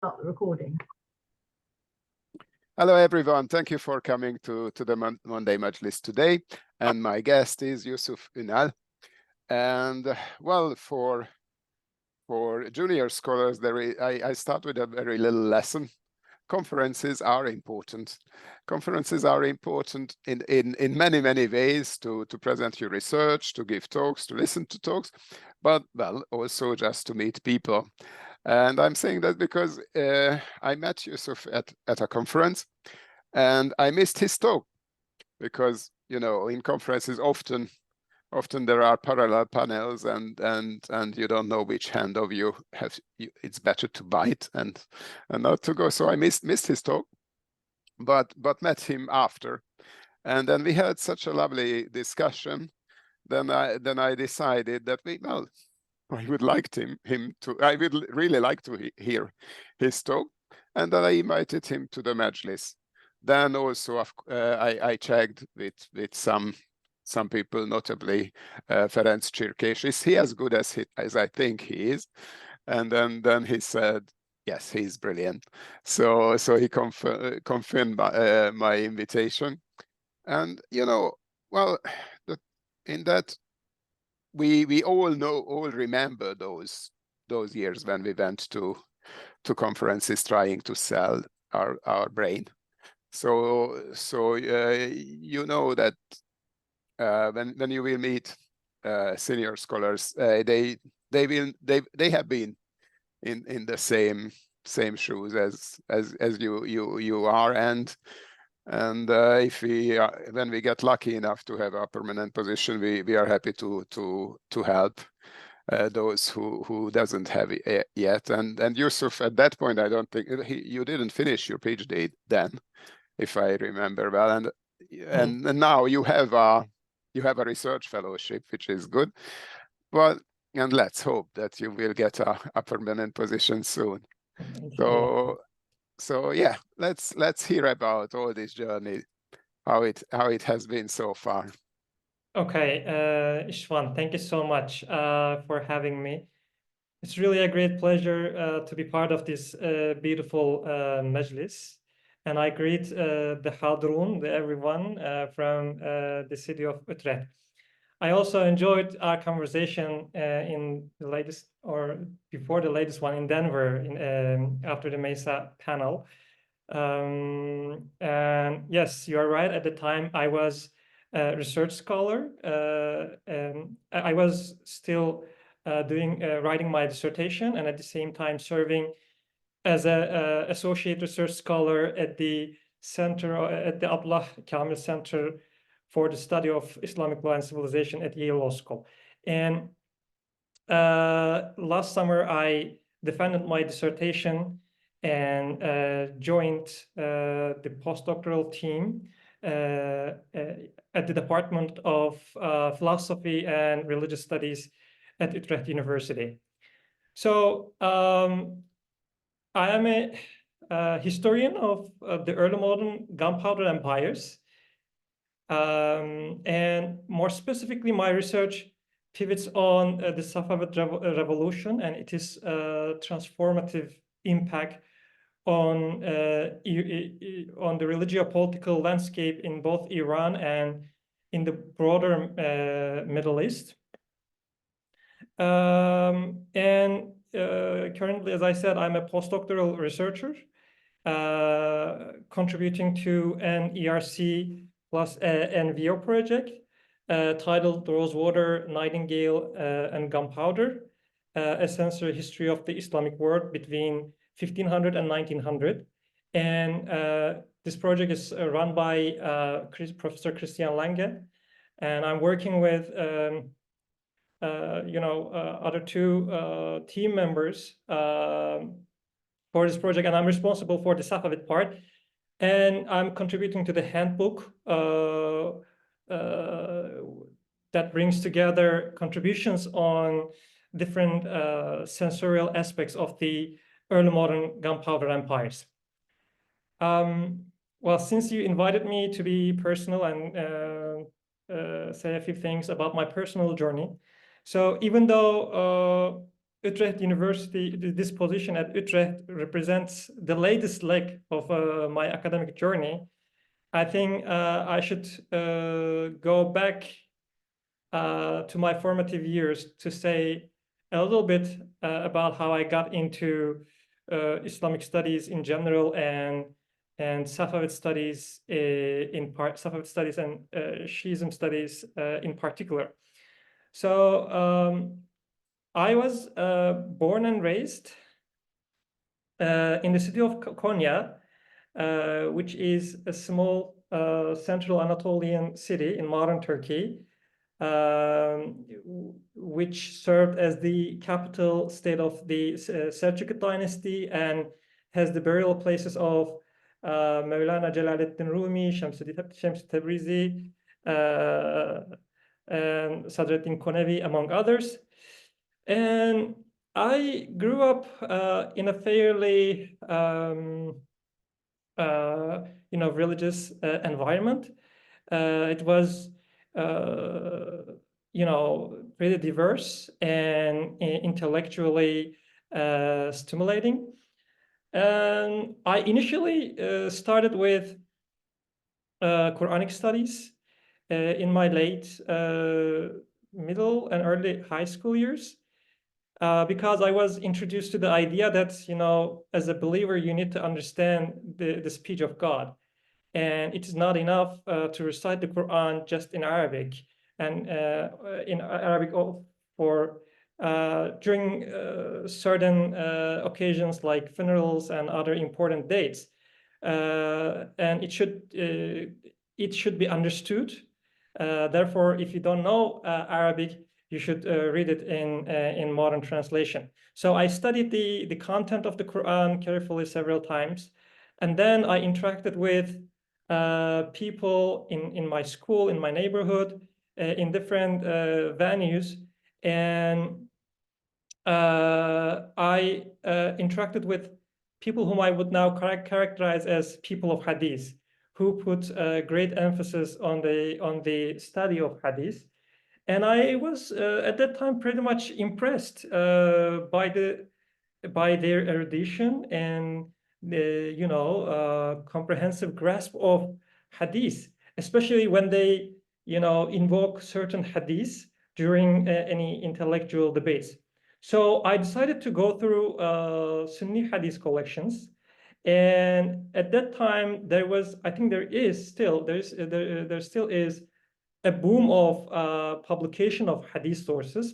start the recording. Hello, everyone. Thank you for coming to the Monday Majlis today. And my guest is Yusuf Ünal. And well, for junior scholars, I start with a very little lesson. Conferences are important. Conferences are important in many, many ways to present your research, to give talks, to listen to talks, but well, also just to meet people. And I'm saying that because I met Yusuf at a conference and I missed his talk because, you know, in conferences often there are parallel panels and you don't know which hand of you have it's better to bite and not to go. So I missed his talk, but met him after. And then we had such a lovely discussion. Then I decided that I would like I would really like to hear his talk, and then I invited him to the Majlis. Then also I checked with some people, notably Ferenc Csirkés. Is he as good as I think he is? And then he said, yes, he's brilliant. So he confirmed my invitation, and you know, well, in that. We all remember those years when we went to conferences trying to sell our brain. So you know that when you will meet senior scholars, they have been in the same shoes as you are, and if when we get lucky enough to have a permanent position, we are happy to help those who doesn't have it yet. And Yusuf, at that point, I don't think you didn't finish your PhD then, if I remember well. And now you have a research fellowship, which is good. And let's hope that you will get a permanent position soon. So yeah, let's hear about all this journey, how it has been so far. Okay, Ishwan, thank you so much for having me. It's really a great pleasure to be part of this beautiful Majlis. And I greet the Hadrun, everyone from the city of Utrecht. I also enjoyed our conversation in the latest, or before the latest one in Denver, after the Mesa panel. And yes, you are right. At the time, I was a research scholar. And I was still writing my dissertation, and at the same time serving as a associate research scholar at the Abdullah Kamil Center for the Study of Islamic Law and Civilization at Yale Law School. And last summer, I defended my dissertation and joined the postdoctoral team at the Department of Philosophy and Religious Studies at Utrecht University. So I am a historian of the early modern gunpowder empires. And more specifically, my research pivots on the Safavid revolution and its transformative impact on the religiopolitical landscape in both Iran and in the broader Middle East. And currently, as I said, I'm a postdoctoral researcher contributing to an ERC plus NVO project titled Rosewater, Nightingale, and Gunpowder, a sensory history of the Islamic world between 1500 and 1900. And this project is run by Professor Christian Lange, and I'm working with other two team members for this project, and I'm responsible for the Safavid part. And I'm contributing to the handbook that brings together contributions on different sensorial aspects of the early modern gunpowder empires. Well, since you invited me to be personal and say a few things about my personal journey. So even though Utrecht University, this position at Utrecht represents the latest leg of my academic journey. I think I should go back to my formative years to say a little bit about how I got into Islamic studies in general and Safavid studies Safavid studies and Shiism studies in particular. So I was born and raised in the city of Konya, which is a small central Anatolian city in modern Turkey, which served as the capital state of the Selçuklu dynasty and has the burial places of Mevlana Celaleddin Rumi, Şemsi Tebrizi, and Sadreddin Konevi, among others. And I grew up in a fairly religious environment. It was pretty diverse and intellectually stimulating. And I initially started with Quranic studies in my late middle and early high school years. Because I was introduced to the idea that, as a believer, you need to understand the speech of God. And it is not enough to recite the Quran just in Arabic and in Arabic for during certain occasions like funerals and other important dates. And it should be understood. Therefore, if you don't know Arabic, you should read it in modern translation. So I studied the content of the Quran carefully several times. And then I interacted with people in my school, in my neighborhood, in different venues. And I interacted with people whom I would now characterize as people of Hadith, who put great emphasis on the study of Hadith. And I was at that time pretty much impressed by their erudition and the comprehensive grasp of Hadith, especially when they invoke certain Hadith during any intellectual debates. So I decided to go through Sunni Hadith collections. And at that time, I think there still is a boom of publication of hadith sources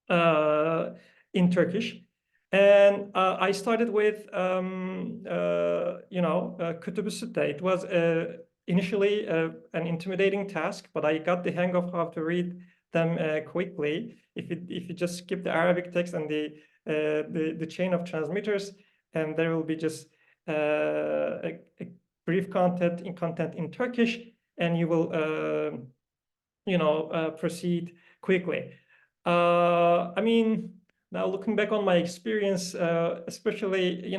in Turkish. And I started with, Kutub-ı Sitte. It was initially an intimidating task, but I got the hang of how to read them quickly. If you just skip the Arabic text and the chain of transmitters, and there will be just a brief content in Turkish, and you will, proceed quickly. I mean, now looking back on my experience, especially,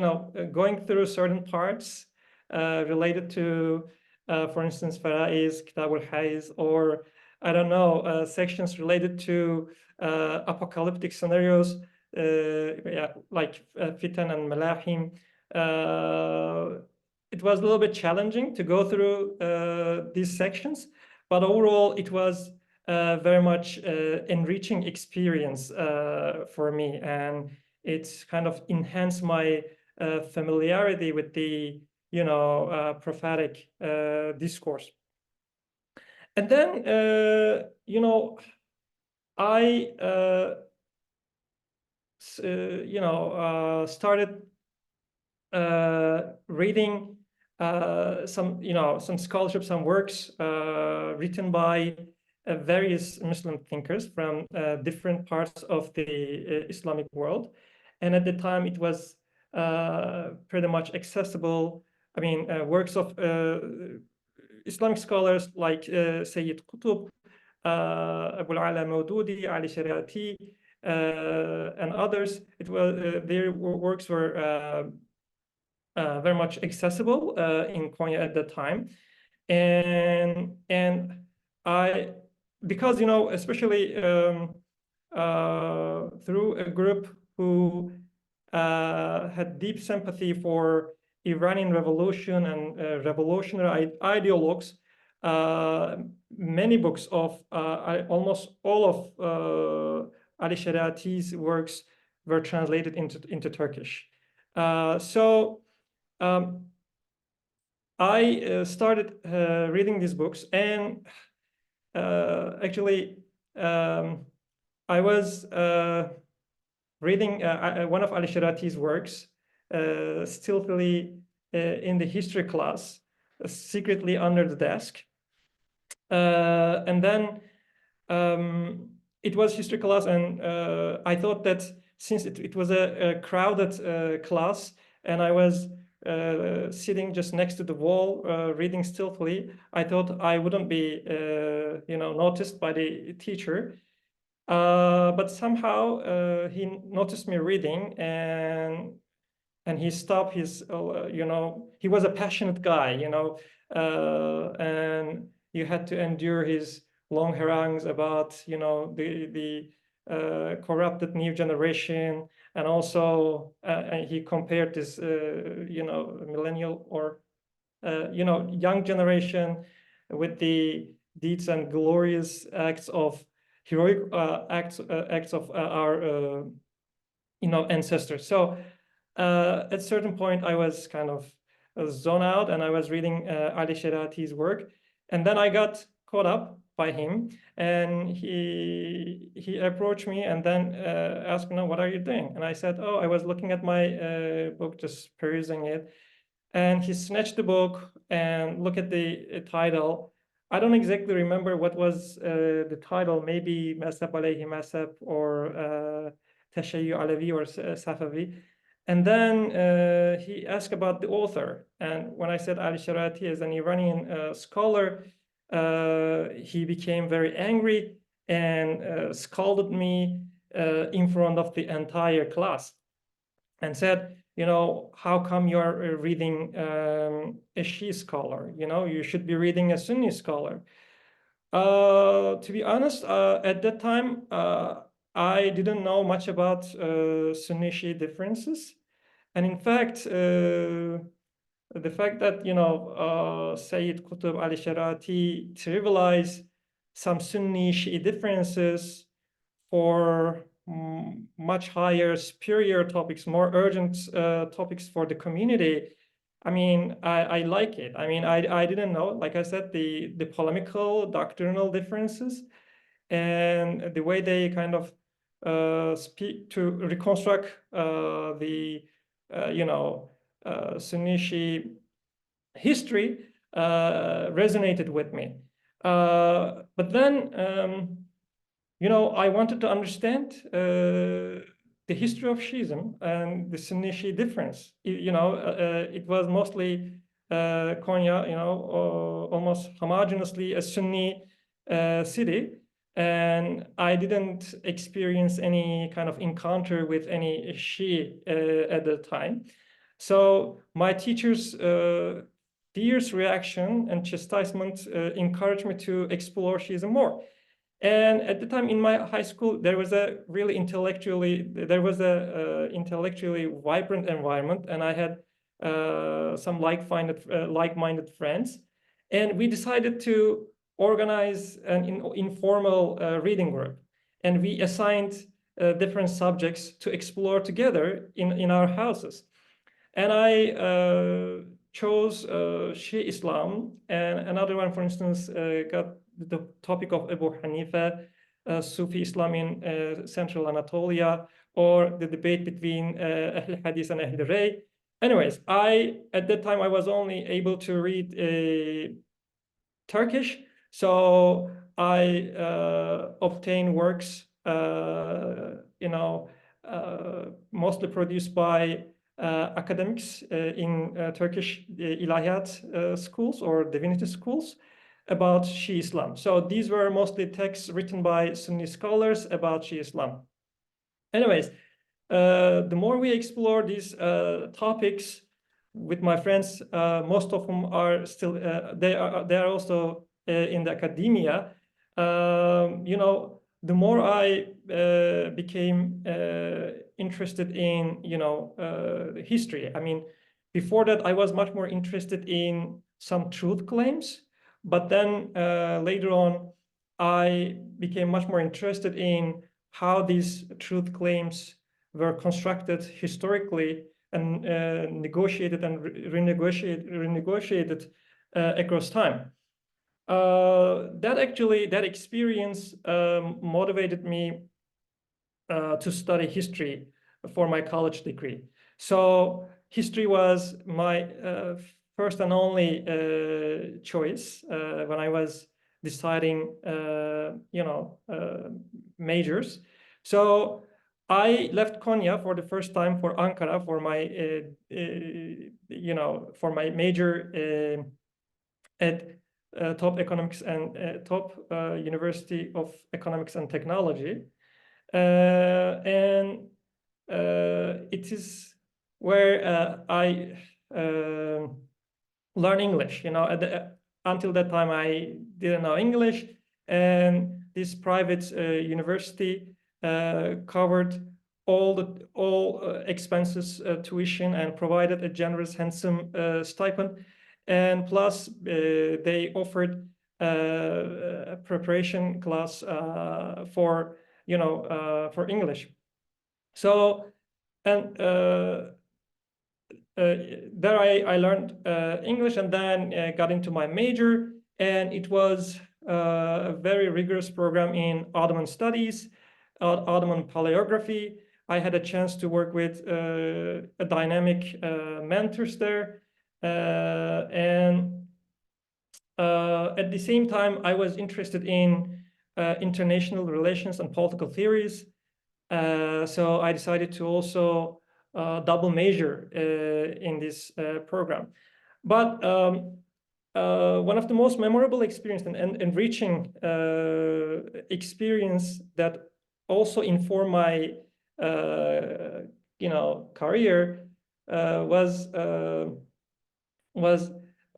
going through certain parts related to, for instance, Faraiz, Kitab al-Hayz, or I don't know, sections related to apocalyptic scenarios, like Fitan and Malahim. It was a little bit challenging to go through these sections, but overall it was very much enriching experience for me, and it's kind of enhanced my familiarity with the prophetic discourse. And then I started reading some scholarship, some works written by various Muslim thinkers from different parts of the Islamic world. And at the time, it was pretty much accessible. I mean, works of Islamic scholars like Sayyid Qutb, Abu al-Ala Maududi, Ali Shariati, and others. Their works were very much accessible in Konya at that time. And I, because, especially through a group who had deep sympathy for Iranian revolution and revolutionary ideologues. Many books of almost all of Ali Shariati's works were translated into Turkish. So I started reading these books, and actually I was reading one of Ali Shariati's works stealthily in the history class, secretly under the desk. And then it was history class, and I thought that since it was a crowded class, and I was sitting just next to the wall reading stealthily, I thought I wouldn't be noticed by the teacher. But somehow he noticed me reading, and he stopped his, he was a passionate guy, and you had to endure his long harangues about, the corrupted new generation. And also he compared this, millennial or, young generation with the deeds and glorious acts of heroic acts of our, ancestors. So at a certain point, I was kind of zoned out, and I was reading Ali Shariati's work, and then I got caught up by him, and he approached me and then asked, "No, what are you doing?" And I said, "Oh, I was looking at my book, just perusing it." And he snatched the book and looked at the title. I don't exactly remember what was the title, maybe Mazhab alayhi Mazhab, or Tashayyu Alavi, or Safavi. And then he asked about the author. And when I said Ali Shariati is an Iranian scholar, he became very angry and scolded me in front of the entire class and said, how come you're reading a Shi'i scholar? You should be reading a Sunni scholar. To be honest, at that time, I didn't know much about Sunni Shi'i differences. And in fact, the fact that, Sayyid Qutb, Ali Shariati trivialize some Sunni Shi'i differences for much higher, superior topics, more urgent topics for the community, I mean, I like it. I mean, I didn't know, like I said, the polemical, doctrinal differences, and the way they kind of speak to reconstruct the, Sunni Shi'i history resonated with me. But then, I wanted to understand the history of Shiism and the Sunni Shi'i difference. It was mostly Konya, almost homogeneously a Sunni city. And I didn't experience any kind of encounter with any Shi'i at the time. So my teacher's fierce reaction and chastisement encouraged me to explore Shiism more. And at the time in my high school, there was a really intellectually vibrant environment, and I had some like-minded friends, and we decided to organize an informal reading group, and we assigned different subjects to explore together in our houses. And I chose Shi'i Islam, and another one, for instance, got the topic of Abu Hanifa, Sufi Islam in Central Anatolia, or the debate between Ahl Hadith and Ahl Ray. Anyways, at that time I was only able to read Turkish, so I obtained works, mostly produced by academics in Turkish ilahiyat schools or divinity schools about Shi'i Islam. So these were mostly texts written by Sunni scholars about Shi'i Islam. Anyways, the more we explore these topics with my friends, most of them are still, they are also in the academia. the more I became interested in, history. I mean, before that, I was much more interested in some truth claims, but then later on, I became much more interested in how these truth claims were constructed historically and negotiated and renegotiated across time. That experience motivated me to study history for my college degree. So history was my first and only choice when I was deciding, majors. So I left Konya for the first time for Ankara for my, for my major at top economics and top University of Economics and Technology. And it is where I learn English. Until that time, I didn't know English, and this private university covered all expenses, tuition, and provided a generous, handsome stipend. And plus, they offered a preparation class for English. So, and there I learned English, and then got into my major, and it was a very rigorous program in Ottoman studies, Ottoman paleography. I had a chance to work with dynamic mentors there, and at the same time, I was interested in international relations and political theories. So I decided to also double major in this program. But one of the most memorable experience and enriching experience that also informed my career was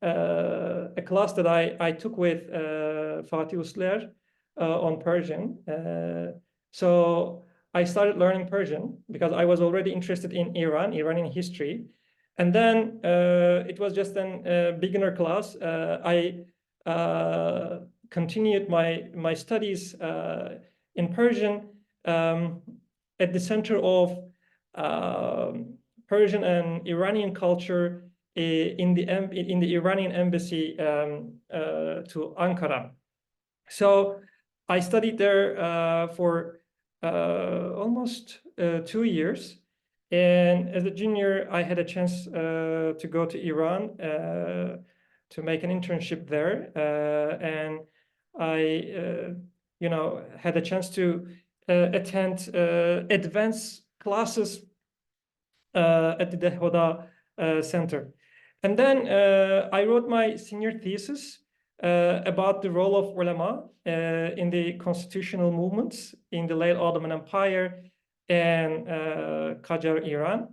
a class that I took with Fatih Usler on Persian. So I started learning Persian because I was already interested in Iranian history. And then it was just a beginner class. I continued my studies in Persian at the center of Persian and Iranian culture in the Iranian embassy to Ankara. So I studied there for almost 2 years. And as a junior, I had a chance to go to Iran to make an internship there. And I, had a chance to attend advanced classes at the Dehoda Center. And then I wrote my senior thesis about the role of ulama in the constitutional movements in the late Ottoman Empire and Qajar Iran.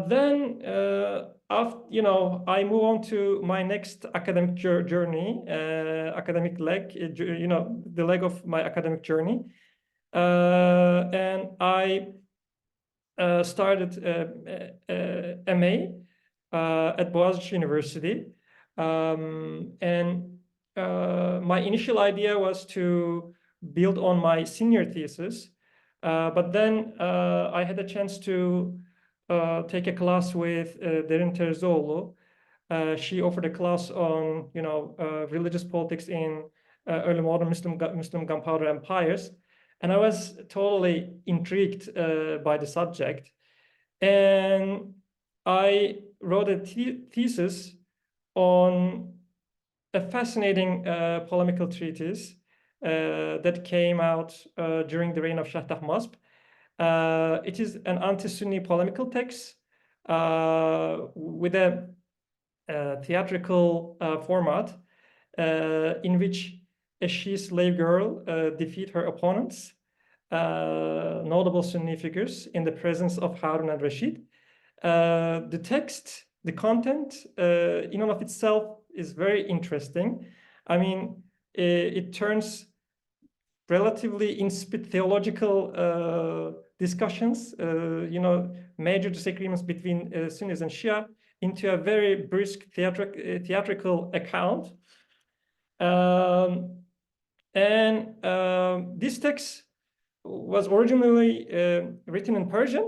Then, after, I move on to my next academic journey, academic leg, the leg of my academic journey. And I started MA at Boğaziçi University. And my initial idea was to build on my senior thesis. But then I had a chance to take a class with Derin Terzoğlu. She offered a class on, religious politics in early modern Muslim gunpowder empires. And I was totally intrigued by the subject. And I wrote a thesis on a fascinating polemical treatise that came out during the reign of Shah Tahmasp. It is an anti-Sunni polemical text with a theatrical format in which a Shi'i slave girl defeat her opponents, notable Sunni figures, in the presence of Harun and Rashid. The text, the content, in and of itself is very interesting. I mean, it turns relatively insipid theological discussions, major disagreements between Sunnis and Shia, into a very brisk theatrical account. This text was originally written in Persian,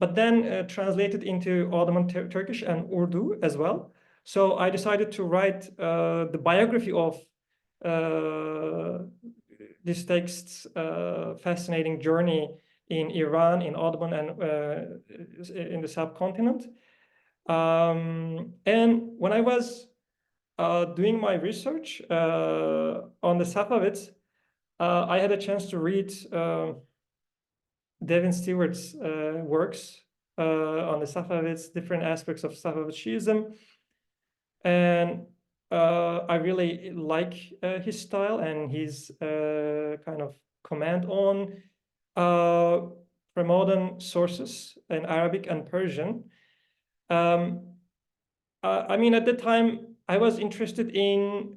but then translated into Ottoman Turkish and Urdu as well. So I decided to write the biography of this text's fascinating journey in Iran, in Ottoman, and in the subcontinent. And when I was doing my research on the Safavids, I had a chance to read Devin Stewart's works on the Safavids, different aspects of Safavid Shi'ism. And I really like his style and his kind of comment on from modern sources in Arabic and Persian. I mean, at the time, I was interested in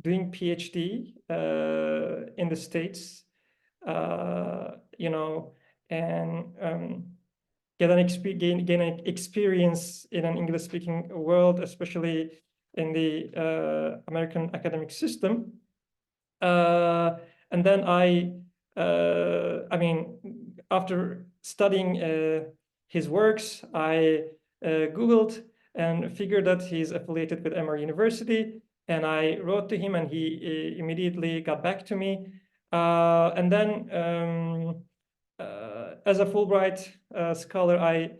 doing PhD in the States, and gain an experience in an English-speaking world, especially in the American academic system. And then I mean, after studying his works, I Googled and figured that he's affiliated with Emory University. And I wrote to him, and he immediately got back to me. And then, as a Fulbright scholar, I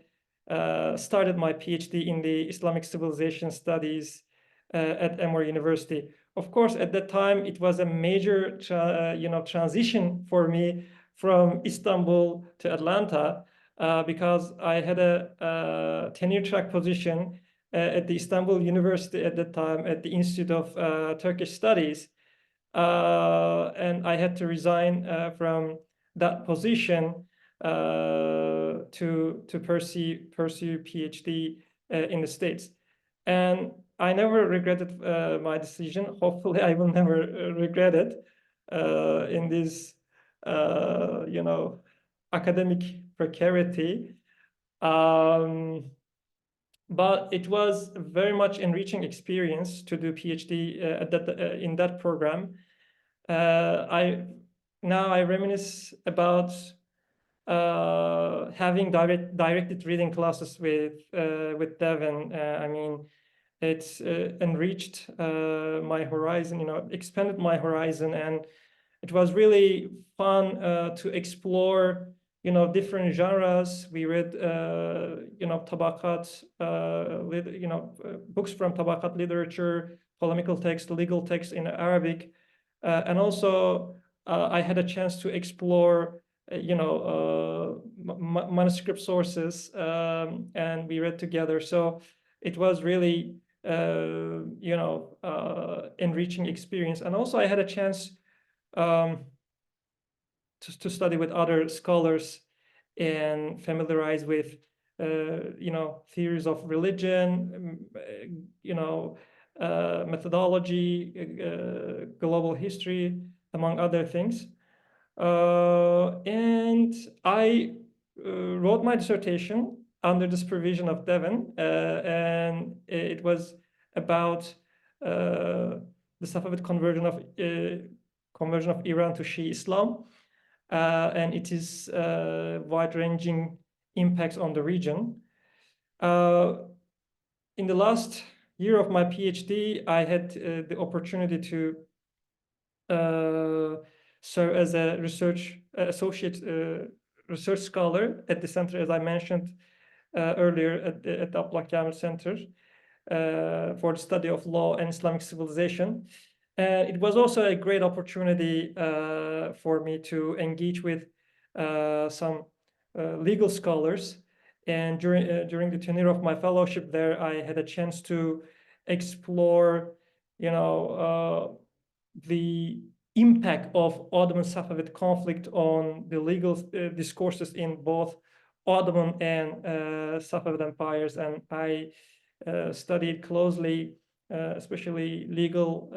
started my PhD in the Islamic Civilization Studies at Emory University. Of course, at that time, it was a major, transition for me from Istanbul to Atlanta, because I had a tenure track position at the Istanbul University at that time at the Institute of Turkish Studies. And I had to resign from that position to pursue PhD in the States. And I never regretted my decision. Hopefully, I will never regret it in this, academic precarity. But it was a very much enriching experience to do PhD in that program. I reminisce about having directed reading classes with Devin. I mean, it's enriched my horizon, expanded my horizon, and it was really fun to explore, different genres. We read, Tabakat, books from Tabakat literature, polemical text, legal text in Arabic, and also I had a chance to explore, manuscript sources, and we read together. So it was really, enriching experience. And also I had a chance to study with other scholars and familiarize with, theories of religion, methodology, global history, among other things. And I wrote my dissertation under the supervision of Devin, and it was about the Safavid conversion of Iran to Shi'i Islam, and it is wide-ranging impacts on the region. In the last year of my PhD, I had the opportunity to serve as a associate research scholar at the center, as I mentioned earlier, at the Abdullah Kamil Center for the study of law and Islamic civilization. And it was also a great opportunity for me to engage with some legal scholars. And during the tenure of my fellowship there, I had a chance to explore, the impact of Ottoman-Safavid conflict on the legal discourses in both Ottoman and Safavid empires. And I studied closely, especially legal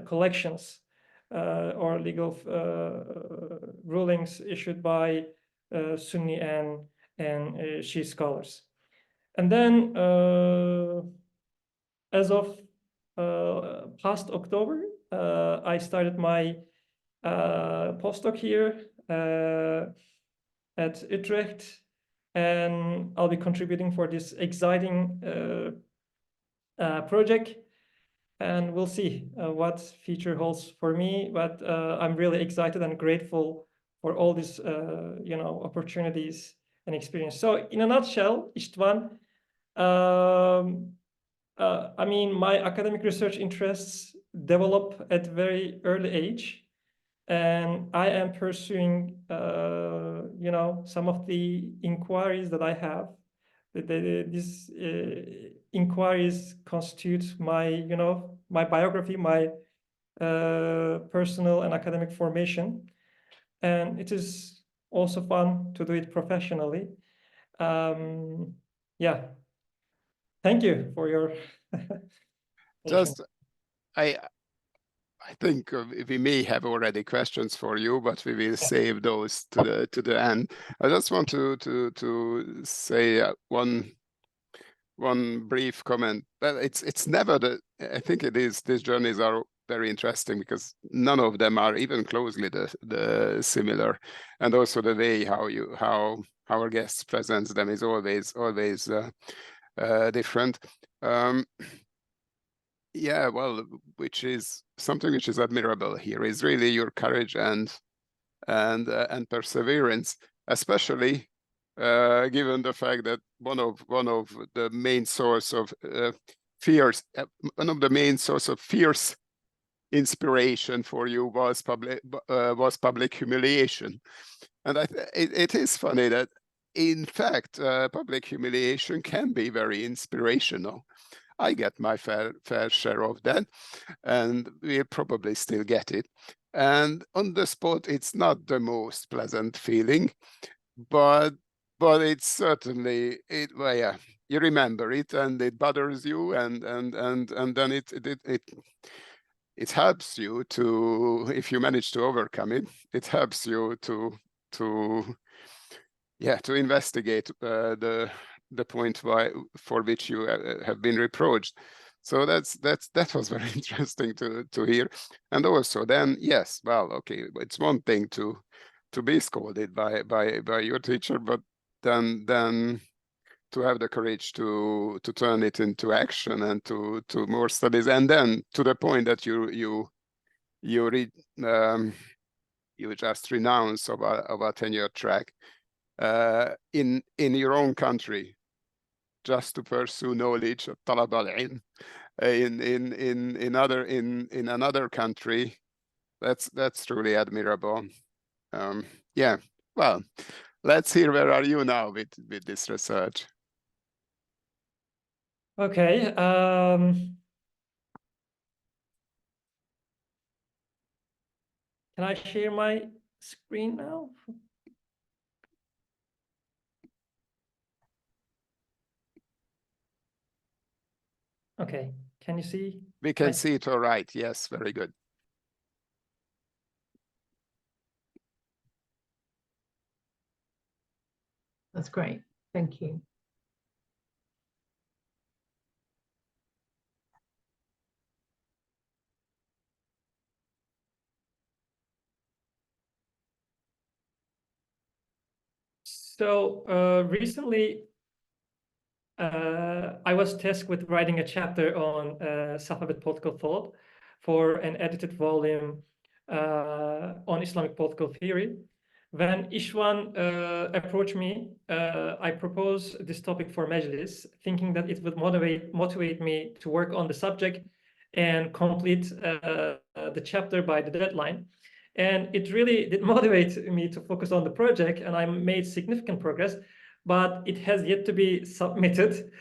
collections or legal rulings issued by Sunni and Shi'i scholars. And then as of past October, I started my postdoc here at Utrecht, and I'll be contributing for this exciting project, and we'll see what future holds for me. But I'm really excited and grateful for all these opportunities and experience. So in a nutshell, Istvan, I mean, my academic research interests develop at very early age, and I am pursuing, some of the inquiries that I have. These inquiries constitute my, my biography, my personal and academic formation, and it is also fun to do it professionally. Yeah, thank you for your Just, I think we may have already questions for you, but we will save those to the end. I just want to say one brief comment. Well, it's never I think it is. These journeys are very interesting because none of them are even closely the similar, and also the way how our guests presents them is always different. Yeah, well, which is something which is admirable here is really your courage and perseverance, especially given the fact that one of the main source of fierce inspiration for you was public humiliation, and it is funny that in fact public humiliation can be very inspirational. I get my fair share of that, and we'll probably still get it. And on the spot, it's not the most pleasant feeling, but it's certainly well, yeah, you remember it, and it bothers you, and then it helps you to, if you manage to overcome it, it helps you to investigate the point for which you have been reproached. So that was very interesting to hear. And also then, yes, well, okay, it's one thing to be scolded by your teacher, but then to have the courage to turn it into action and to more studies, and then to the point that you just renounce of a tenure track in your own country, just to pursue knowledge of talab al-ilm in another country. That's truly admirable. Yeah, well, let's hear, where are you now with this research? Okay. Can I share my screen now? Okay, can you see? We can see it all right. Yes, very good. That's great. Thank you. So recently, I was tasked with writing a chapter on Safavid political thought for an edited volume on Islamic political theory. When Ishwan approached me, I proposed this topic for Majlis, thinking that it would motivate me to work on the subject and complete the chapter by the deadline. And it really did motivate me to focus on the project, and I made significant progress, but it has yet to be submitted.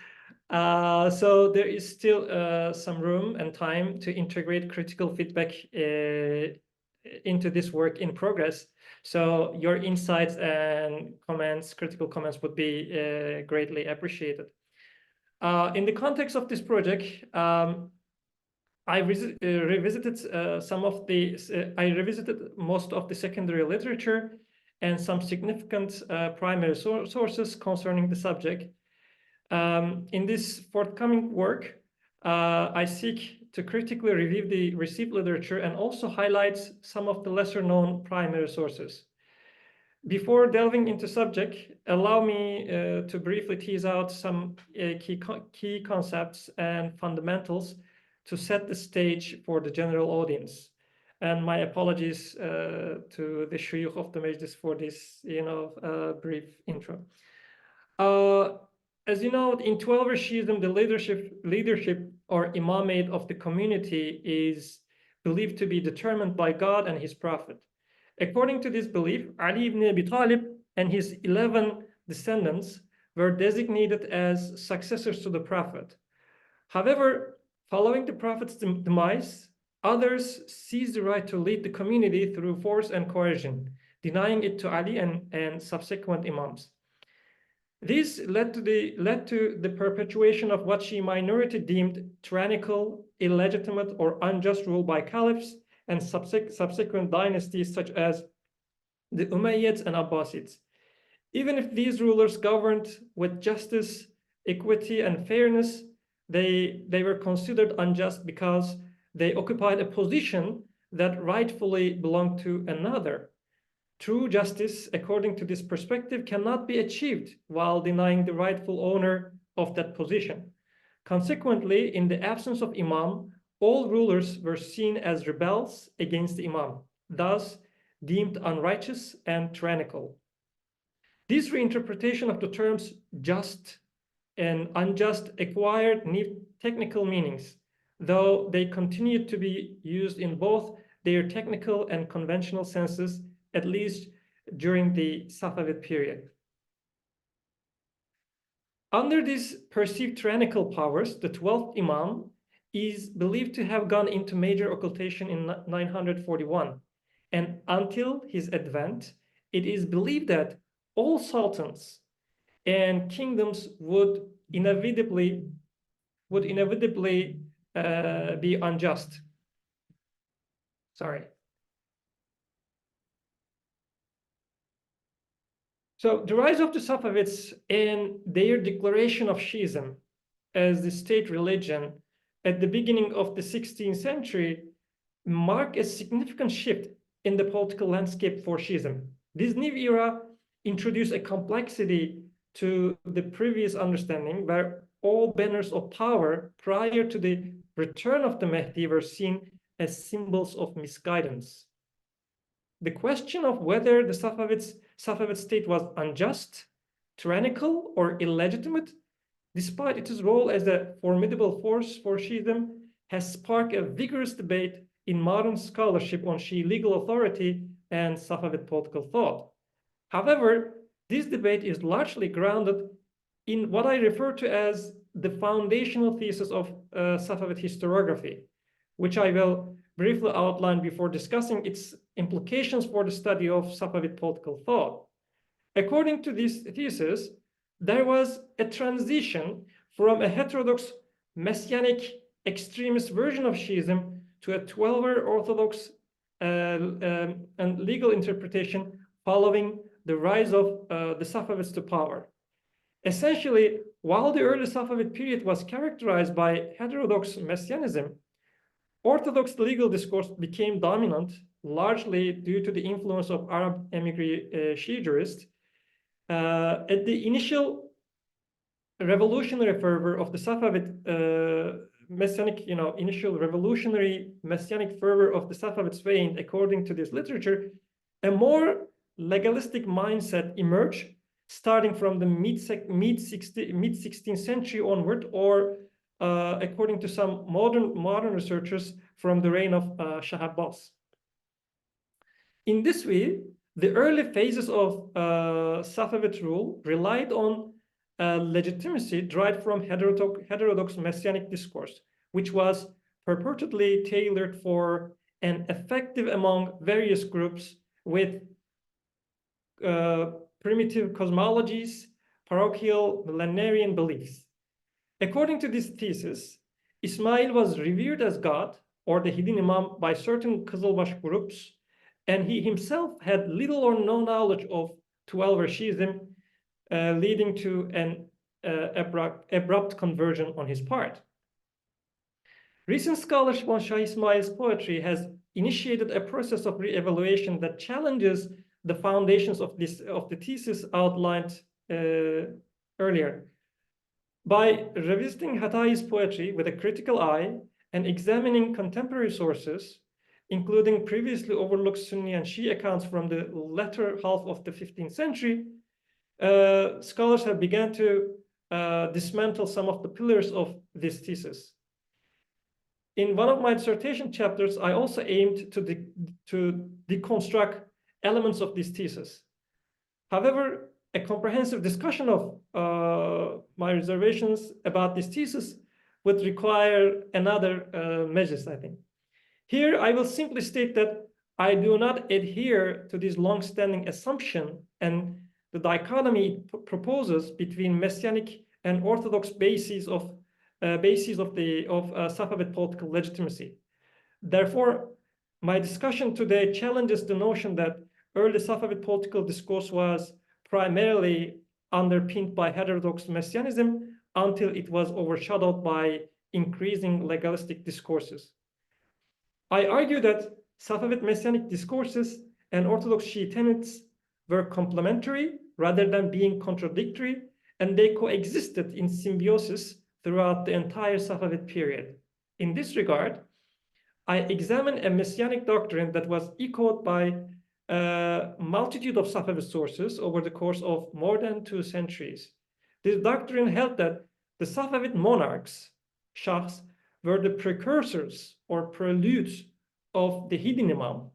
So there is still some room and time to integrate critical feedback into this work in progress. So your insights and comments, critical comments, would be greatly appreciated. In the context of this project, I revisited I revisited most of the secondary literature and some significant primary sources concerning the subject. In this forthcoming work, I seek to critically review the received literature and also highlight some of the lesser known primary sources. Before delving into subject, allow me to briefly tease out some key concepts and fundamentals to set the stage for the general audience. And my apologies to the shuyukh of the Majlis for this, brief intro. As you know, in 12 Shi'ism, the leadership or imamate of the community is believed to be determined by God and his prophet. According to this belief, Ali ibn Abi Talib and his 11 descendants were designated as successors to the prophet. However, following the prophet's demise, others seized the right to lead the community through force and coercion, denying it to Ali and subsequent imams. This led to the perpetuation of what Shi'i minority deemed tyrannical, illegitimate, or unjust rule by caliphs and subsequent dynasties such as the Umayyads and Abbasids. Even if these rulers governed with justice, equity, and fairness, they were considered unjust because they occupied a position that rightfully belonged to another. True justice, according to this perspective, cannot be achieved while denying the rightful owner of that position. Consequently, in the absence of imam, all rulers were seen as rebels against the imam, thus deemed unrighteous and tyrannical. This reinterpretation of the terms just and unjust acquired new technical meanings, though they continued to be used in both their technical and conventional senses, at least during the Safavid period. Under these perceived tyrannical powers, the 12th Imam is believed to have gone into major occultation in 941. And until his advent, it is believed that all sultans and kingdoms would inevitably be unjust. Sorry. So the rise of the Safavids and their declaration of Shi'ism as the state religion at the beginning of the 16th century mark a significant shift in the political landscape for Shi'ism. This new era introduced a complexity to the previous understanding where all banners of power prior to the return of the Mahdi were seen as symbols of misguidance. The question of whether the Safavid state was unjust, tyrannical, or illegitimate, despite its role as a formidable force for Shi'ism, has sparked a vigorous debate in modern scholarship on Shi'i legal authority and Safavid political thought. However, this debate is largely grounded in what I refer to as the foundational thesis of Safavid historiography, which I will briefly outline before discussing its implications for the study of Safavid political thought. According to this thesis, there was a transition from a heterodox, messianic, extremist version of Shi'ism to a 12er orthodox and legal interpretation following the rise of the Safavids to power. Essentially, while the early Safavid period was characterized by heterodox messianism, Orthodox legal discourse became dominant, largely due to the influence of Arab emigre Shi'i jurists. At the initial revolutionary fervor of the Safavid initial revolutionary messianic fervor of the Safavids waned, according to this literature, a more legalistic mindset emerged, starting from the mid-16th century onward, or according to some modern researchers, from the reign of Shah Abbas. In this way, the early phases of Safavid rule relied on legitimacy derived from heterodox messianic discourse, which was purportedly tailored for and effective among various groups with primitive cosmologies, parochial millenarian beliefs. According to this thesis, Ismail was revered as God or the hidden Imam by certain Kızılbaş groups, and he himself had little or no knowledge of 12 Shi'ism, leading to an abrupt conversion on his part. Recent scholarship on Shah Ismail's poetry has initiated a process of re-evaluation that challenges the foundations of the thesis outlined earlier. By revisiting Hatay's poetry with a critical eye and examining contemporary sources, including previously overlooked Sunni and Shi'i accounts from the latter half of the 15th century, scholars have begun to dismantle some of the pillars of this thesis. In one of my dissertation chapters, I also aimed to deconstruct elements of this thesis. However, a comprehensive discussion of my reservations about this thesis would require another Majlis, I think. Here, I will simply state that I do not adhere to this long-standing assumption and the dichotomy it proposes between messianic and orthodox bases of Safavid political legitimacy. Therefore, my discussion today challenges the notion that early Safavid political discourse was primarily underpinned by heterodox messianism until it was overshadowed by increasing legalistic discourses. I argue that Safavid messianic discourses and Orthodox Shi'i tenets were complementary rather than being contradictory, and they coexisted in symbiosis throughout the entire Safavid period. In this regard, I examined a messianic doctrine that was echoed by a multitude of Safavid sources over the course of more than 2 centuries. This doctrine held that the Safavid monarchs, shahs, were the precursors or preludes of the hidden Imam,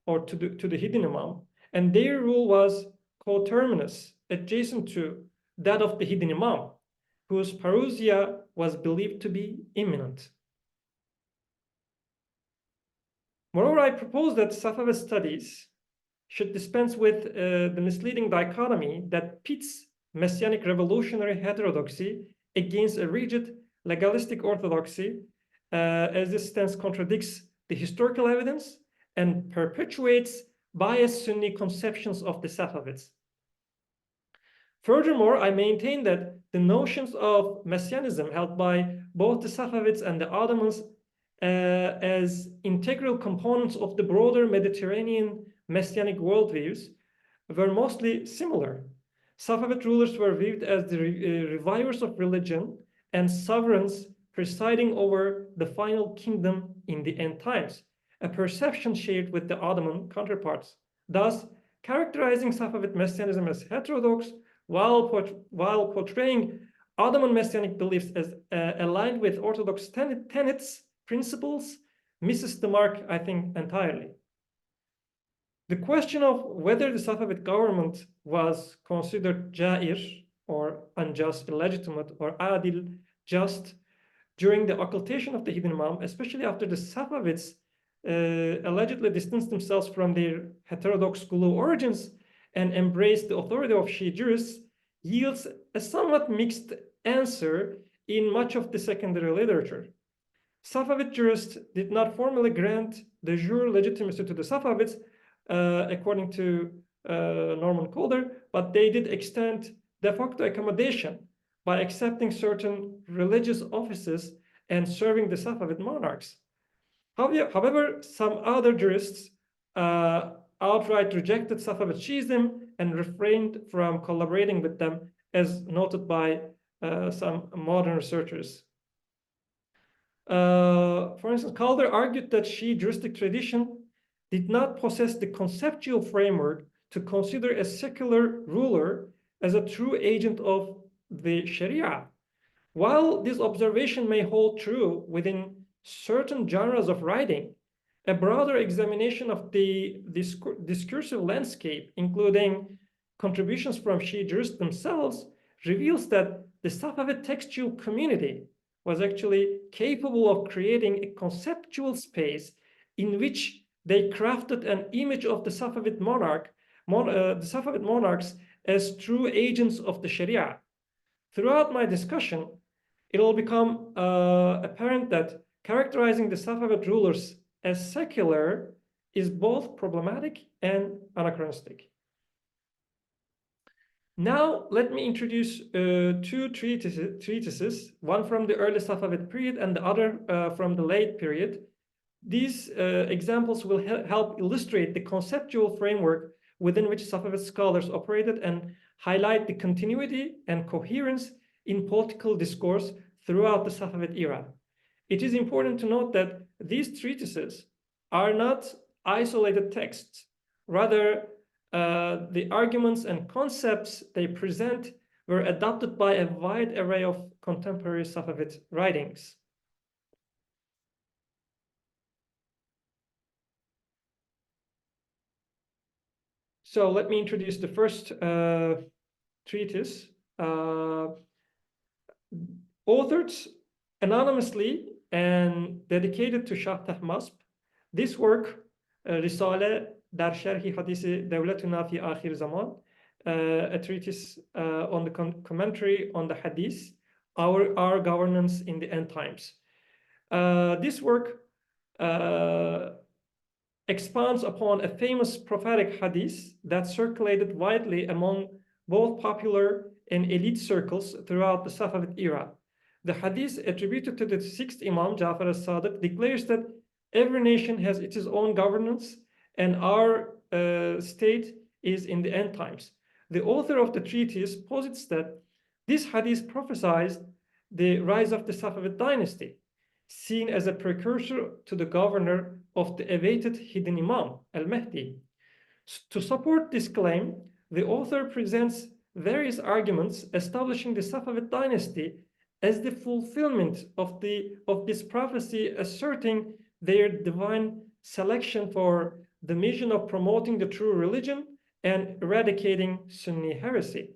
or to the hidden Imam, and their rule was coterminous, adjacent to that of the hidden Imam, whose parousia was believed to be imminent. Moreover, I propose that Safavid studies should dispense with the misleading dichotomy that pits messianic revolutionary heterodoxy against a rigid legalistic orthodoxy, as this stance contradicts the historical evidence and perpetuates biased Sunni conceptions of the Safavids. Furthermore, I maintain that the notions of messianism held by both the Safavids and the Ottomans as integral components of the broader Mediterranean messianic worldviews were mostly similar. Safavid rulers were viewed as the revivers of religion and sovereigns presiding over the final kingdom in the end times, a perception shared with the Ottoman counterparts, thus characterizing Safavid messianism as heterodox while portraying Ottoman messianic beliefs as aligned with Orthodox tenets, principles, misses the mark, I think, entirely. The question of whether the Safavid government was considered jair, or unjust, illegitimate, or adil, just, during the occultation of the hidden Imam, especially after the Safavids allegedly distanced themselves from their heterodox ghuluww origins and embraced the authority of Shi'i jurists, yields a somewhat mixed answer in much of the secondary literature. Safavid jurists did not formally grant de jure legitimacy to the Safavids, according to Norman Calder, but they did extend de facto accommodation by accepting certain religious offices and serving the Safavid monarchs. However, some other jurists outright rejected Safavid Shi'ism and refrained from collaborating with them, as noted by some modern researchers. For instance, Calder argued that Shi'i juristic tradition did not possess the conceptual framework to consider a secular ruler as a true agent of the Sharia. While this observation may hold true within certain genres of writing, a broader examination of the discursive landscape, including contributions from Shi'i jurists themselves, reveals that the Safavid textual community was actually capable of creating a conceptual space in which they crafted an image of the Safavid monarchs as true agents of the Sharia. Throughout my discussion, it will become apparent that characterizing the Safavid rulers as secular is both problematic and anachronistic. Now, let me introduce two treatises, one from the early Safavid period and the other from the late period. These examples will help illustrate the conceptual framework within which Safavid scholars operated and highlight the continuity and coherence in political discourse throughout the Safavid era. It is important to note that these treatises are not isolated texts. Rather, the arguments and concepts they present were adopted by a wide array of contemporary Safavid writings. So let me introduce the first treatise, authored anonymously and dedicated to Shah Tahmasp. This work, Risale در شرح حدیث دولتنا في آخر زمان, a treatise on the commentary on the hadith, our governance in the end times. This work expounds upon a famous prophetic hadith that circulated widely among both popular and elite circles throughout the Safavid era. The hadith attributed to the sixth Imam, Ja'far al-Sadiq, declares that every nation has its own governance and our state is in the end times. The author of the treatise posits that this hadith prophesies the rise of the Safavid dynasty, seen as a precursor to the governor of the awaited hidden Imam, al-Mahdi. To support this claim, the author presents various arguments establishing the Safavid dynasty as the fulfillment of this prophecy, asserting their divine selection for the mission of promoting the true religion and eradicating Sunni heresy.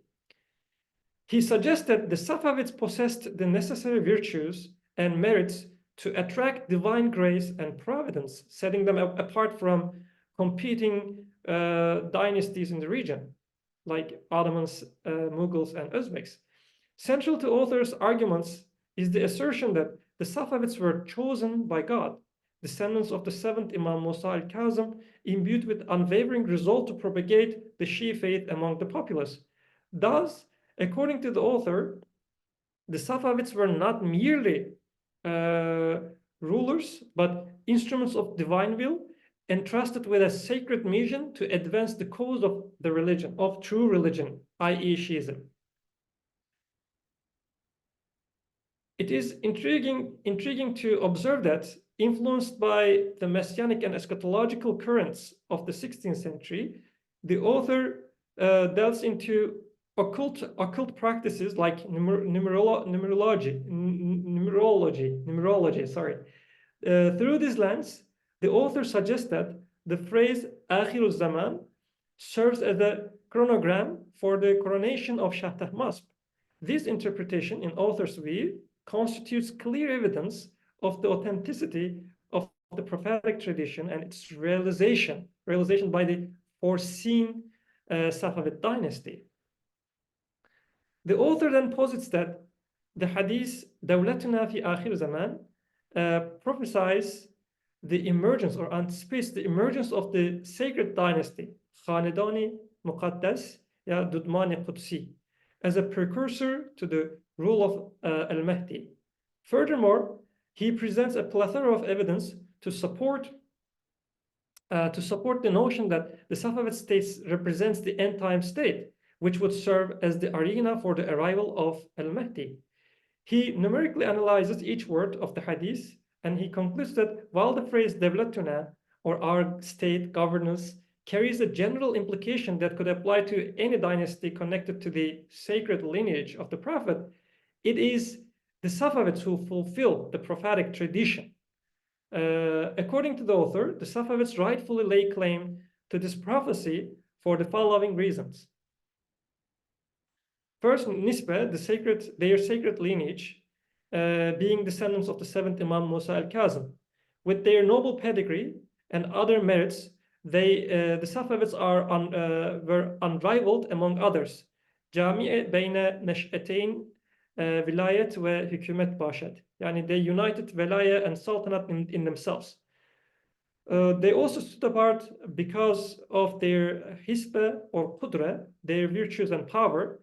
He suggested the Safavids possessed the necessary virtues and merits to attract divine grace and providence, setting them apart from competing dynasties in the region, like Ottomans, Mughals, and Uzbeks. Central to author's arguments is the assertion that the Safavids were chosen by God, descendants of the seventh Imam Musa al-Kazim, imbued with unwavering resolve to propagate the Shi'i faith among the populace. Thus, according to the author, the Safavids were not merely rulers, but instruments of divine will, entrusted with a sacred mission to advance the cause of the religion, of true religion, i.e. Shi'ism. It is intriguing to observe that, influenced by the messianic and eschatological currents of the 16th century, the author delves into occult practices like numerology. Through this lens, the author suggests that the phrase Akhir al-Zaman serves as a chronogram for the coronation of Shah Tahmasp. This interpretation, in author's view, constitutes clear evidence of the authenticity of the prophetic tradition and its realization by the foreseen Safavid dynasty. The author then posits that the hadith Dawlatuna fi Akhir Zaman prophesies the emergence or anticipates the emergence of the sacred dynasty, Khanedani Muqaddas ya Dudmani Qudsi, as a precursor to the rule of al-Mahdi. Furthermore, he presents a plethora of evidence to support the notion that the Safavid state represents the end-time state, which would serve as the arena for the arrival of al-Mahdi. He numerically analyzes each word of the hadith, and he concludes that while the phrase Devlatuna, or our state governance, carries a general implication that could apply to any dynasty connected to the sacred lineage of the Prophet, it is the Safavids who fulfill the prophetic tradition. According to the author, the Safavids rightfully lay claim to this prophecy for the following reasons. First, Nisbah, their sacred lineage, being descendants of the seventh Imam Musa al-Kazim. With their noble pedigree and other merits, the Safavids were unrivaled among others. جامع بين نشأتين vilayet ve hükümet başat. Yani they united velaya and sultanate in themselves. They also stood apart because of their hisbe or kudra, their virtues and power.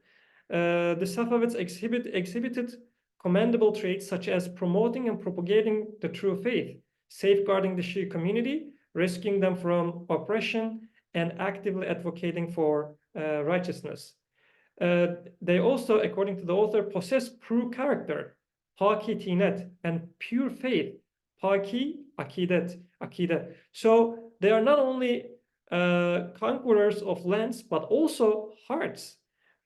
The Safavids exhibited commendable traits such as promoting and propagating the true faith, safeguarding the Shi'i community, rescuing them from oppression, and actively advocating for righteousness. They also, according to the author, possess true character, paki tinet, and pure faith, paki akidet. So they are not only conquerors of lands, but also hearts,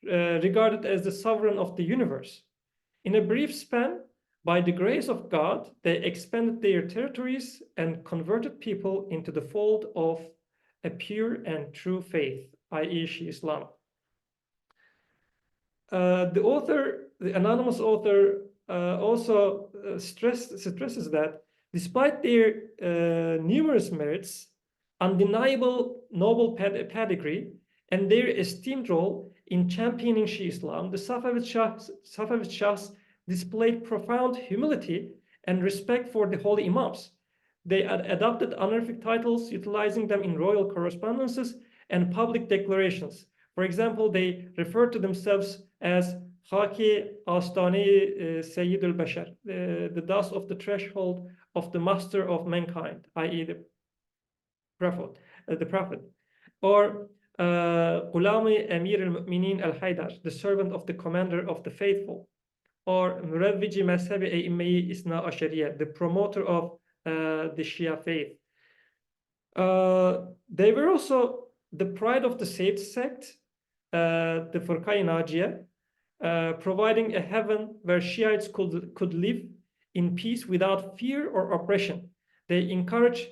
regarded as the sovereign of the universe. In a brief span, by the grace of God, they expanded their territories and converted people into the fold of a pure and true faith, i.e. Shi'i Islam. The anonymous author, also stresses that despite their numerous merits, undeniable noble pedigree, and their esteemed role in championing Shi'i Islam, the Safavid Shahs displayed profound humility and respect for the holy imams. They adopted honorific titles, utilizing them in royal correspondences and public declarations. For example, they refer to themselves as Haki Astani Sayyidul Bashar, the dust of the threshold of the master of mankind, i.e. the prophet. Or Gulami Emir al-Mu'minin al-Haydar, the servant of the commander of the faithful. Or Muravviji Mazhabi A'immayi Isna Ashariya, the promoter of the Shia faith. They were also the pride of the Sayyid sect, the Furqai Najiyah, providing a heaven where Shiites could live in peace without fear or oppression. They encourage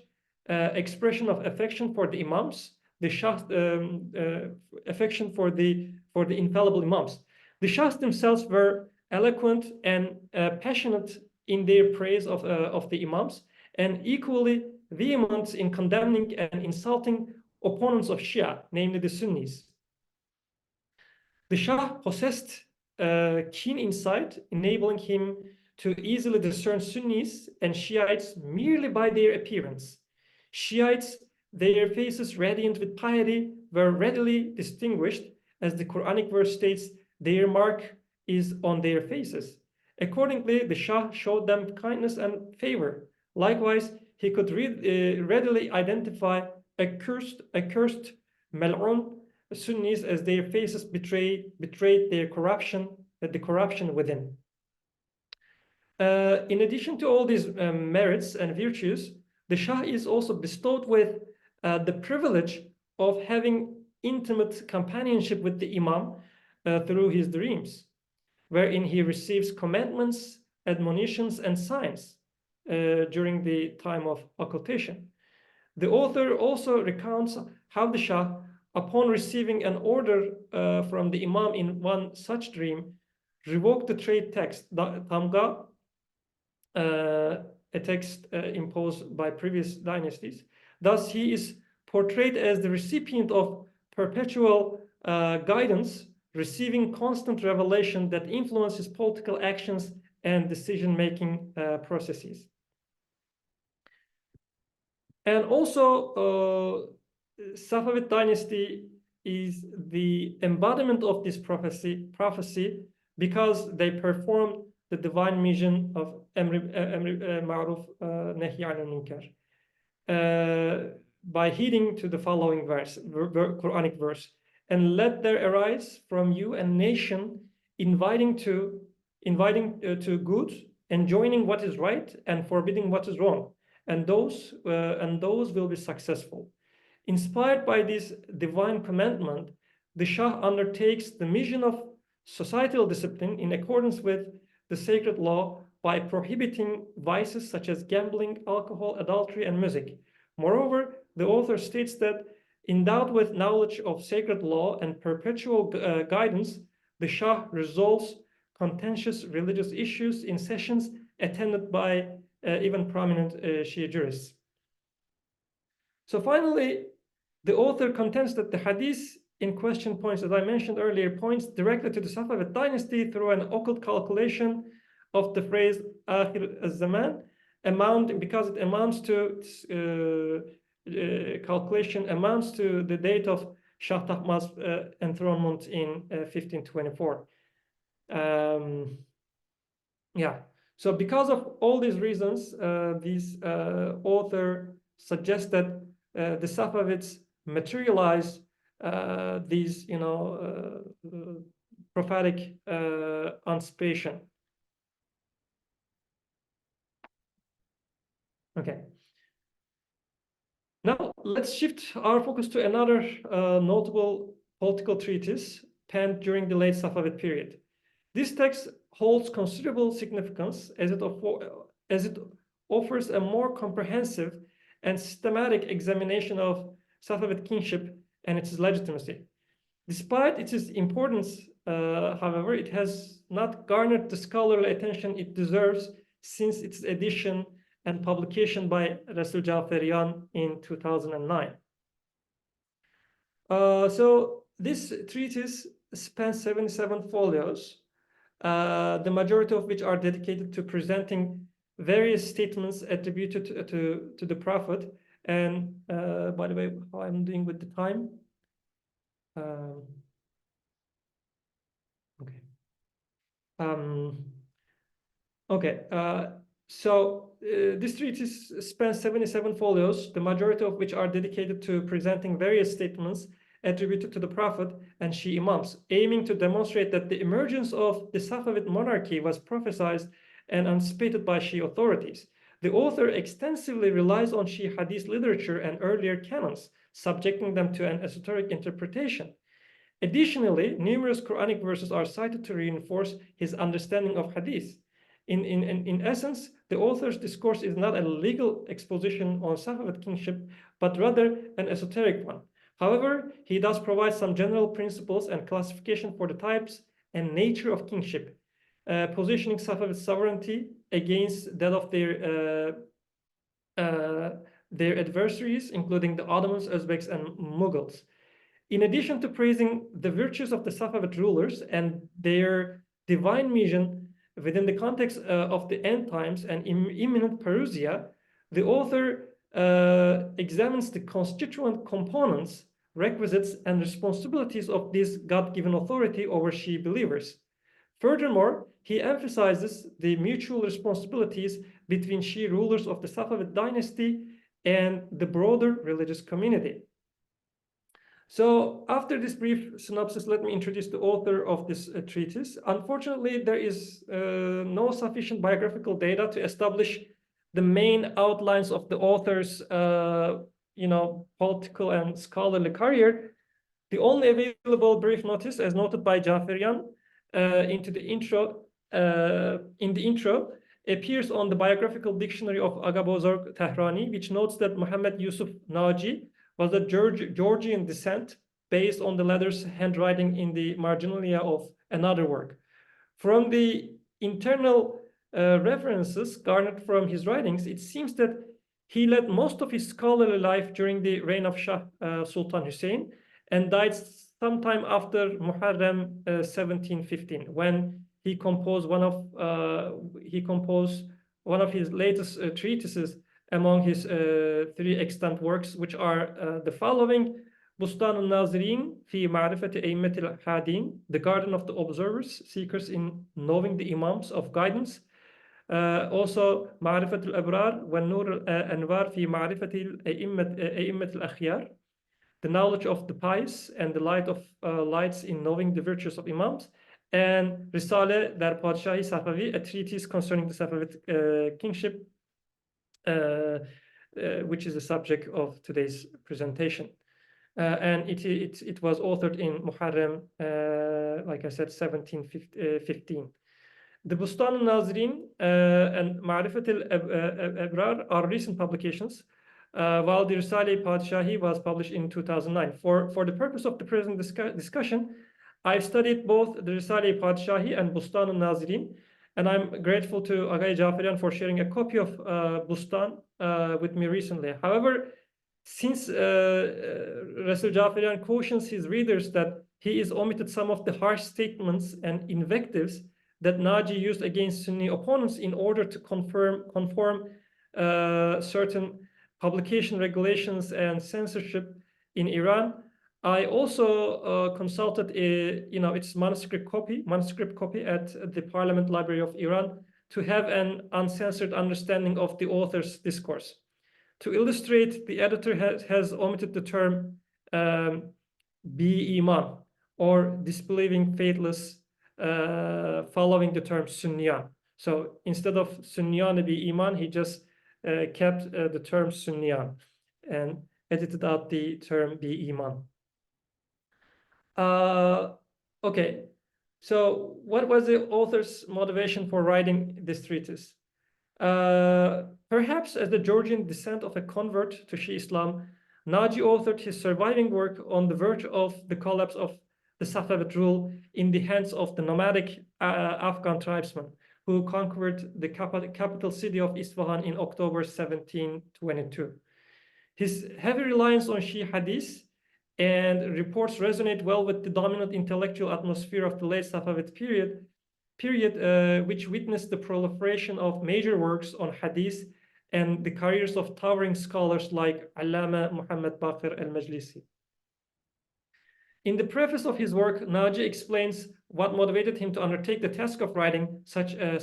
expression of affection for the imams, the Shahs, affection for the infallible imams. The Shahs themselves were eloquent and passionate in their praise of the imams, and equally vehement in condemning and insulting opponents of Shia, namely the Sunnis. The Shah possessed keen insight, enabling him to easily discern Sunnis and Shiites merely by their appearance. Shiites, their faces radiant with piety, were readily distinguished, as the Quranic verse states, their mark is on their faces. Accordingly, the Shah showed them kindness and favor. Likewise, he could readily identify accursed mal'un Sunnis as their faces betrayed their corruption, the corruption within. In addition to all these merits and virtues, the Shah is also bestowed with the privilege of having intimate companionship with the Imam through his dreams, wherein he receives commandments, admonitions, and signs during the time of occultation. The author also recounts how the Shah, upon receiving an order from the Imam in one such dream, revoked the trade tax, tamga, a text imposed by previous dynasties. Thus, he is portrayed as the recipient of perpetual guidance, receiving constant revelation that influences political actions and decision-making processes. And also, Safavid dynasty is the embodiment of this prophecy because they performed the divine mission of Amri Ma'ruf Nahi Anil Munkar by heeding to the following Quranic verse. And let there arise from you a nation inviting to good, enjoining what is right and forbidding what is wrong, and those will be successful. Inspired by this divine commandment, the Shah undertakes the mission of societal discipline in accordance with the sacred law by prohibiting vices such as gambling, alcohol, adultery, and music. Moreover, the author states that endowed with knowledge of sacred law and perpetual guidance, the Shah resolves contentious religious issues in sessions attended by even prominent Shia jurists. So finally, the author contends that the hadith in question points, as I mentioned earlier, points directly to the Safavid dynasty through an occult calculation of the phrase Akhir al-Zaman, because it amounts to calculation amounts to the date of Shah Tahmasp enthronement in 1524. Yeah, so because of all these reasons, this author suggests that the Safavids materialize these, prophetic anticipation. Okay. Now let's shift our focus to another notable political treatise penned during the late Safavid period. This text holds considerable significance as it offers a more comprehensive and systematic examination of Safavid kingship and its legitimacy. Despite its importance, however, it has not garnered the scholarly attention it deserves since its edition and publication by Resul Jafarian in 2009. So this treatise spans 77 folios, the majority of which are dedicated to presenting various statements attributed to the Prophet. And by the way, how I'm doing with the time? So this treatise spans 77 folios, the majority of which are dedicated to presenting various statements attributed to the Prophet and Shi'i imams, aiming to demonstrate that the emergence of the Safavid monarchy was prophesied and anticipated by Shi'i authorities. The author extensively relies on Shi'i hadith literature and earlier canons, subjecting them to an esoteric interpretation. Additionally, numerous Quranic verses are cited to reinforce his understanding of hadith. In essence, the author's discourse is not a legal exposition on Safavid kingship, but rather an esoteric one. However, he does provide some general principles and classification for the types and nature of kingship, positioning Safavid sovereignty against that of their adversaries, including the Ottomans, Uzbeks, and Mughals. In addition to praising the virtues of the Safavid rulers and their divine mission within the context of the end times and imminent parousia, the author examines the constituent components, requisites, and responsibilities of this God-given authority over Shi'i believers. Furthermore, he emphasizes the mutual responsibilities between Shi'i rulers of the Safavid dynasty and the broader religious community. So after this brief synopsis, let me introduce the author of this treatise. Unfortunately, there is no sufficient biographical data to establish the main outlines of the author's political and scholarly career. The only available brief notice, as noted by Jafarian in the intro, appears on the biographical dictionary of Agabozorg Tehrani, which notes that Muhammad Yusuf Naji was of Georgian descent based on the latter's handwriting in the marginalia of another work. From the internal references garnered from his writings, it seems that he led most of his scholarly life during the reign of Shah Sultan Hussein and died sometime after Muharram 1715, when he composed one of his latest treatises among his 3 extant works, which are the following: Bustan al-Nazirin fi ma'rifati a'immat al-hadin, the garden of the observers, seekers in knowing the imams of guidance. Also, Ma'rifat al-Abrar wa Nur al-Anwar fi ma'rifati a'immat al-Akhyar, the knowledge of the pious and the light of lights in knowing the virtues of imams. And Risale dar Padshahi Safavi, a treatise concerning the Safavid kingship, which is the subject of today's presentation. And it was authored in Muharram, like I said, 1715. The Bustan al-Nazirin and Ma'rifat al-Abrar are recent publications, while the Risale Padshahi was published in 2009. For the purpose of the present discussion, I've studied both the Risale Padshahi and Bustan al-Nazirin, and I'm grateful to Agay Jafarian for sharing a copy of Bustan with me recently. However, since Resul Jafarian cautions his readers that he is omitted some of the harsh statements and invectives that Naji used against Sunni opponents in order to conform certain publication regulations and censorship in Iran, I also consulted its manuscript copy at the Parliament Library of Iran to have an uncensored understanding of the author's discourse. To illustrate, the editor has omitted the term bi-iman, or disbelieving faithless, following the term sunniyan. So instead of sunniyan bi-iman, he just kept the term sunniyan and edited out the term bi-iman. Okay, so what was the author's motivation for writing this treatise? Perhaps as the Georgian descent of a convert to Shi'i Islam, Naji authored his surviving work on the verge of the collapse of the Safavid rule in the hands of the nomadic Afghan tribesmen who conquered the capital city of Isfahan in October 1722. His heavy reliance on Shi'i hadith and reports resonate well with the dominant intellectual atmosphere of the late Safavid period, which witnessed the proliferation of major works on hadith and the careers of towering scholars like Allama Muhammad Baqir al-Majlisi. In the preface of his work, Naji explains what motivated him to undertake the task of writing such a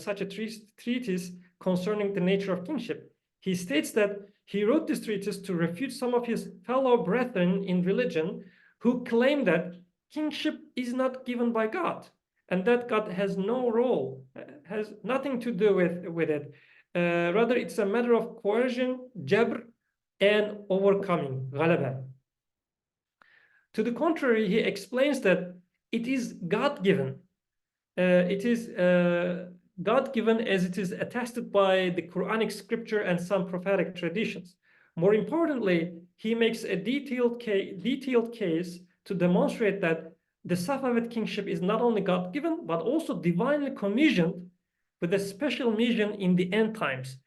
treatise concerning the nature of kingship. He states that he wrote this treatise to refute some of his fellow brethren in religion who claim that kingship is not given by God, and that God has no role, has nothing to do with it. Rather, it's a matter of coercion, jabr, and overcoming, ghalaba. To the contrary, he explains that it is God-given. It is God-given as it is attested by the Quranic scripture and some prophetic traditions. More importantly, he makes a detailed case to demonstrate that the Safavid kingship is not only God-given, but also divinely commissioned with a special mission in the end times.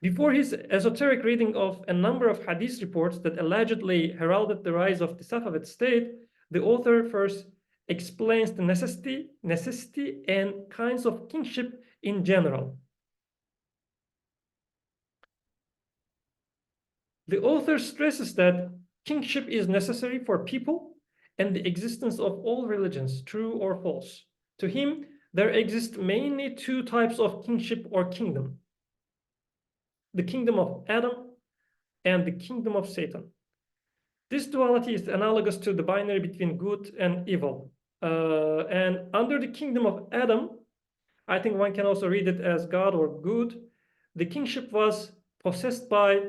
Before his esoteric reading of a number of hadith reports that allegedly heralded the rise of the Safavid state, the author first explains the necessity and kinds of kingship in general. The author stresses that kingship is necessary for people and the existence of all religions, true or false. To him, there exist mainly two types of kingship or kingdom: the kingdom of Adam and the kingdom of Satan. This duality is analogous to the binary between good and evil. And under the kingdom of Adam, I think one can also read it as God or good, the kingship was possessed by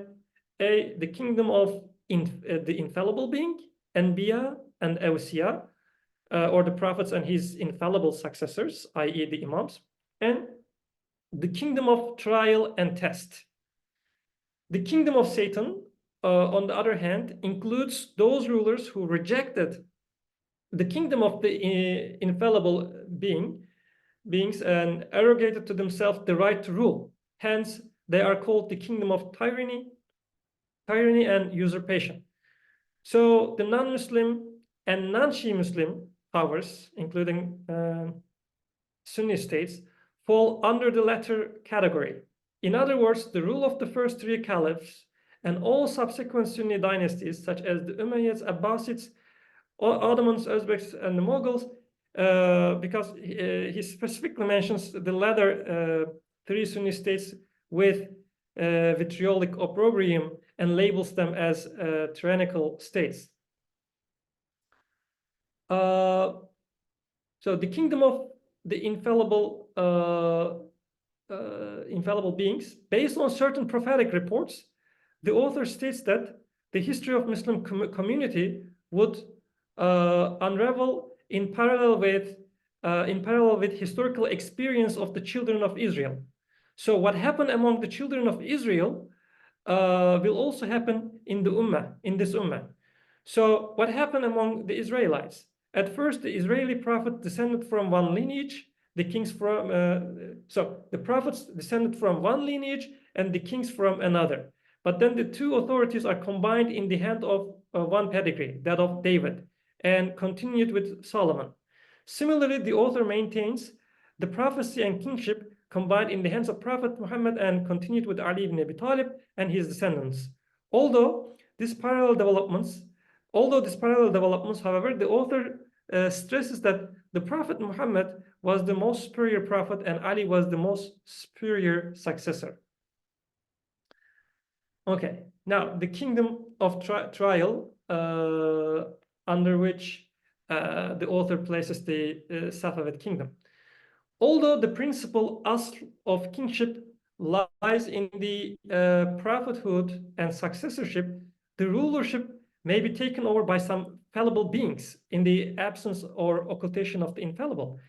the kingdom of the infallible being, Anbiya and Awsiya, or the prophets and his infallible successors, i.e. the imams, and the kingdom of trial and test. The kingdom of Satan, on the other hand, includes those rulers who rejected the kingdom of the infallible beings and arrogated to themselves the right to rule. Hence, they are called the kingdom of tyranny and usurpation. So the non-Muslim and non-Shi'i Muslim powers, including Sunni states, fall under the latter category. In other words, the rule of the first three caliphs and all subsequent Sunni dynasties, such as the Umayyads, Abbasids, Ottomans, Uzbeks, and the Mughals, because he specifically mentions the latter three Sunni states with vitriolic opprobrium and labels them as tyrannical states. So the kingdom of the infallible beings, based on certain prophetic reports, the author states that the history of Muslim community would unravel in parallel with historical experience of the children of Israel. So what happened among the children of Israel will also happen in this ummah. So what happened among the Israelites? At first, the Israeli prophet descended from one lineage, the kings from so the prophets descended from one lineage and the kings from another. But then the two authorities are combined in the hand of one pedigree, that of David, and continued with Solomon. Similarly, the author maintains the prophecy and kingship combined in the hands of Prophet Muhammad and continued with Ali ibn Abi Talib and his descendants. Although these parallel developments, however, the author stresses that the Prophet Muhammad was the most superior prophet and Ali was the most superior successor. Okay, now the kingdom of trial under which the author places the Safavid kingdom. Although the principal asl of kingship lies in the prophethood and successorship, the rulership may be taken over by some fallible beings in the absence or occultation of the infallible.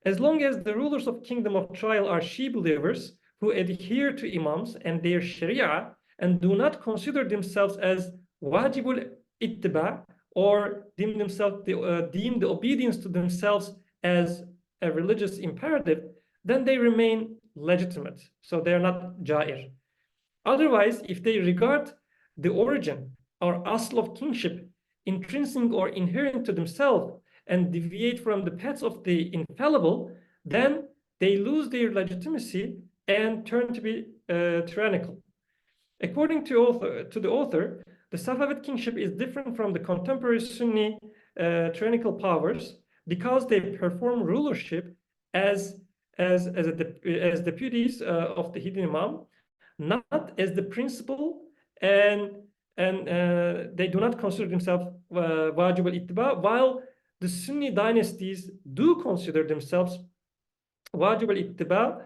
As long as the rulers of kingdom of trial are Shi'i believers who adhere to imams and their sharia and do not consider themselves as wajibul ittiba or deem the obedience to themselves as a religious imperative, then they remain legitimate. So they are not ja'ir. Otherwise, if they regard the origin or asl of kingship intrinsic or inherent to themselves and deviate from the paths of the infallible, then they lose their legitimacy and turn to be tyrannical. According to the author, the Safavid kingship is different from the contemporary Sunni tyrannical powers because they perform rulership as deputies of the hidden imam, not as the principal, and they do not consider themselves wajib al-ittiba, while the Sunni dynasties do consider themselves wajib al-ittiba.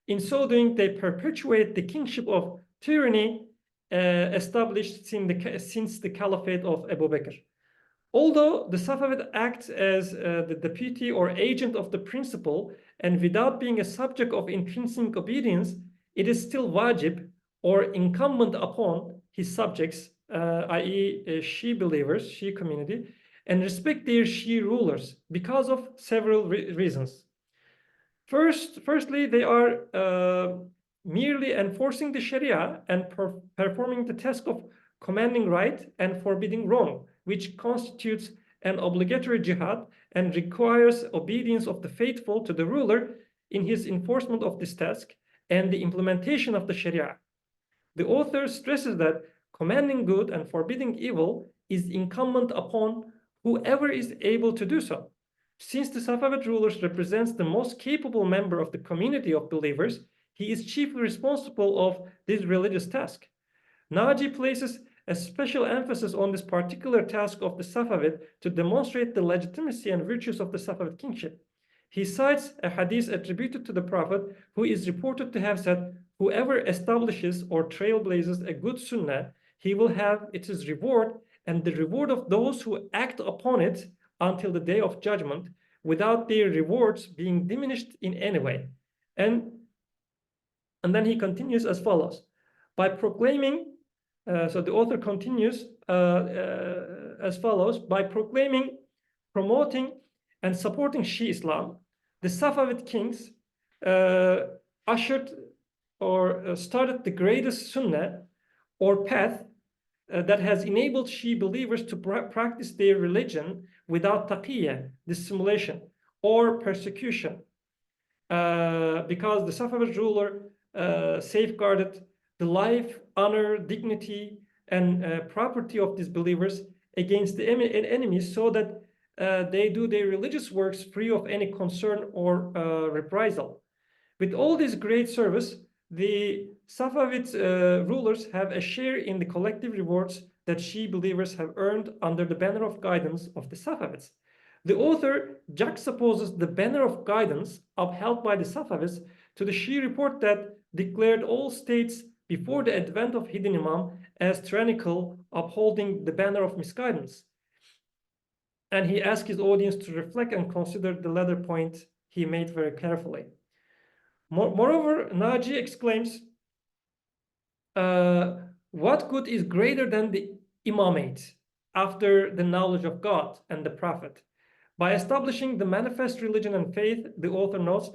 In so doing, they perpetuate the kingship of tyranny established since the caliphate of Abu Bakr. Although the Safavid acts as the deputy or agent of the principal, and without being a subject of intrinsic obedience, it is still wajib or incumbent upon his subjects, i.e. Shi'i believers, Shi'i community, and respect their Shi'i rulers because of several reasons. Firstly, they are merely enforcing the Sharia and performing the task of commanding right and forbidding wrong, which constitutes an obligatory jihad and requires obedience of the faithful to the ruler in his enforcement of this task and the implementation of the Sharia. The author stresses that commanding good and forbidding evil is incumbent upon whoever is able to do so. Since the Safavid rulers represents the most capable member of the community of believers, he is chiefly responsible of this religious task. Naji places a special emphasis on this particular task of the Safavid to demonstrate the legitimacy and virtues of the Safavid kingship. He cites a hadith attributed to the Prophet, who is reported to have said, "Whoever establishes or trailblazes a good sunnah, he will have its reward and the reward of those who act upon it until the day of judgment, without their rewards being diminished in any way." And then he continues as follows. By proclaiming, so the author continues as follows, by proclaiming, promoting, and supporting Shi'i Islam, the Safavid kings ushered or started the greatest sunnah or path that has enabled Shi'i believers to practice their religion without taqiyya, dissimulation, or persecution. Because the Safavid ruler safeguarded the life, honor, dignity, and property of these believers against the enemies, so that they do their religious works free of any concern or reprisal. With all this great service, the Safavid rulers have a share in the collective rewards that Shi'i believers have earned under the banner of guidance of the Safavids. The author juxtaposes the banner of guidance upheld by the Safavids to the Shi'i report that declared all states before the advent of hidden imam as tyrannical, upholding the banner of misguidance. And he asked his audience to reflect and consider the latter point he made very carefully. Moreover, Naji exclaims, what good is greater than the imamate after the knowledge of God and the Prophet? By establishing the manifest religion and faith, the author notes,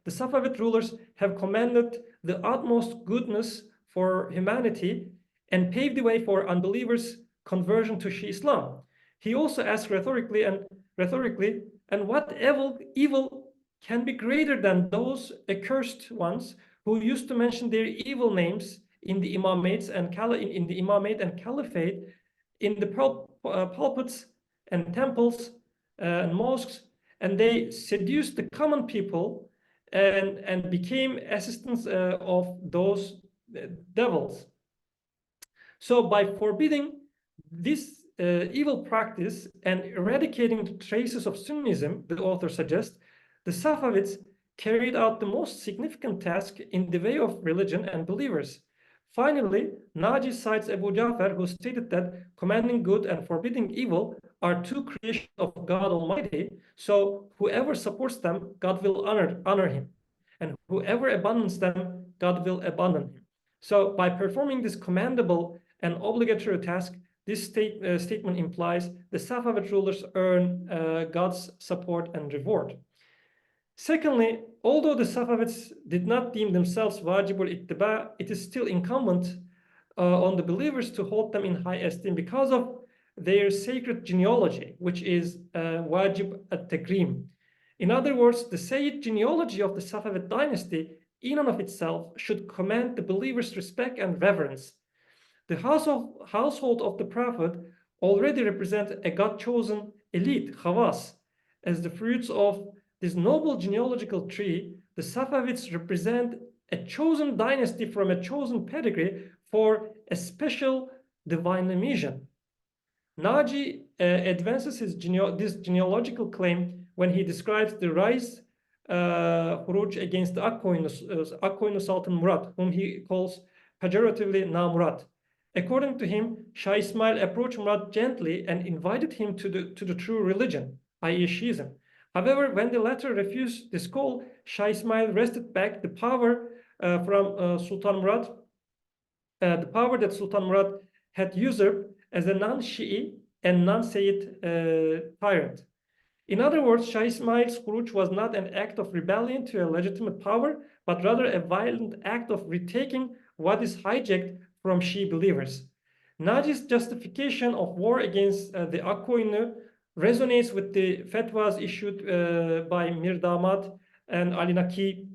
the Safavid rulers have commanded the utmost goodness for humanity and paved the way for unbelievers' conversion to Shi'i Islam. He also asked rhetorically, and what evil can be greater than those accursed ones who used to mention their evil names in the imamates and in the imamate and caliphate, in the pulpits and temples and mosques, and they seduced the common people and became assistants of those devils. So by forbidding this evil practice and eradicating the traces of Sunnism, the author suggests, the Safavids carried out the most significant task in the way of religion and believers. Finally, Naji cites Abu Ja'far, who stated that commanding good and forbidding evil are two creations of God Almighty, so whoever supports them, God will honor him, and whoever abandons them, God will abandon him. So by performing this commendable and obligatory task, this statement implies the Safavid rulers earn God's support and reward. Secondly, although the Safavids did not deem themselves wajibul ittiba, it is still incumbent on the believers to hold them in high esteem because of their sacred genealogy, which is wajib at-takrim. In other words, the Sayyid genealogy of the Safavid dynasty in and of itself should command the believers' respect and reverence. The household of the Prophet already represents a God-chosen elite, khawas. As the fruits of this noble genealogical tree, the Safavids represent a chosen dynasty from a chosen pedigree for a special divine mission. Naji advances this genealogical claim when he describes the rise Huruj against the Akkoyunlu Sultan Murad, whom he calls pejoratively Na Murad. According to him, Shah Ismail approached Murad gently and invited him to the true religion, i.e. Shi'ism. However, when the latter refused this call, Shah Ismail wrested back the power from Sultan Murad, the power that Sultan Murad had usurped as a non-Shi'i and non-Sayyid tyrant. In other words, Shah Ismail's khuruj was not an act of rebellion to a legitimate power, but rather a violent act of retaking what is hijacked from Shi'i believers. Naji's justification of war against the Akkoyunlu resonates with the fatwas issued by Mir Damad and Ali Naki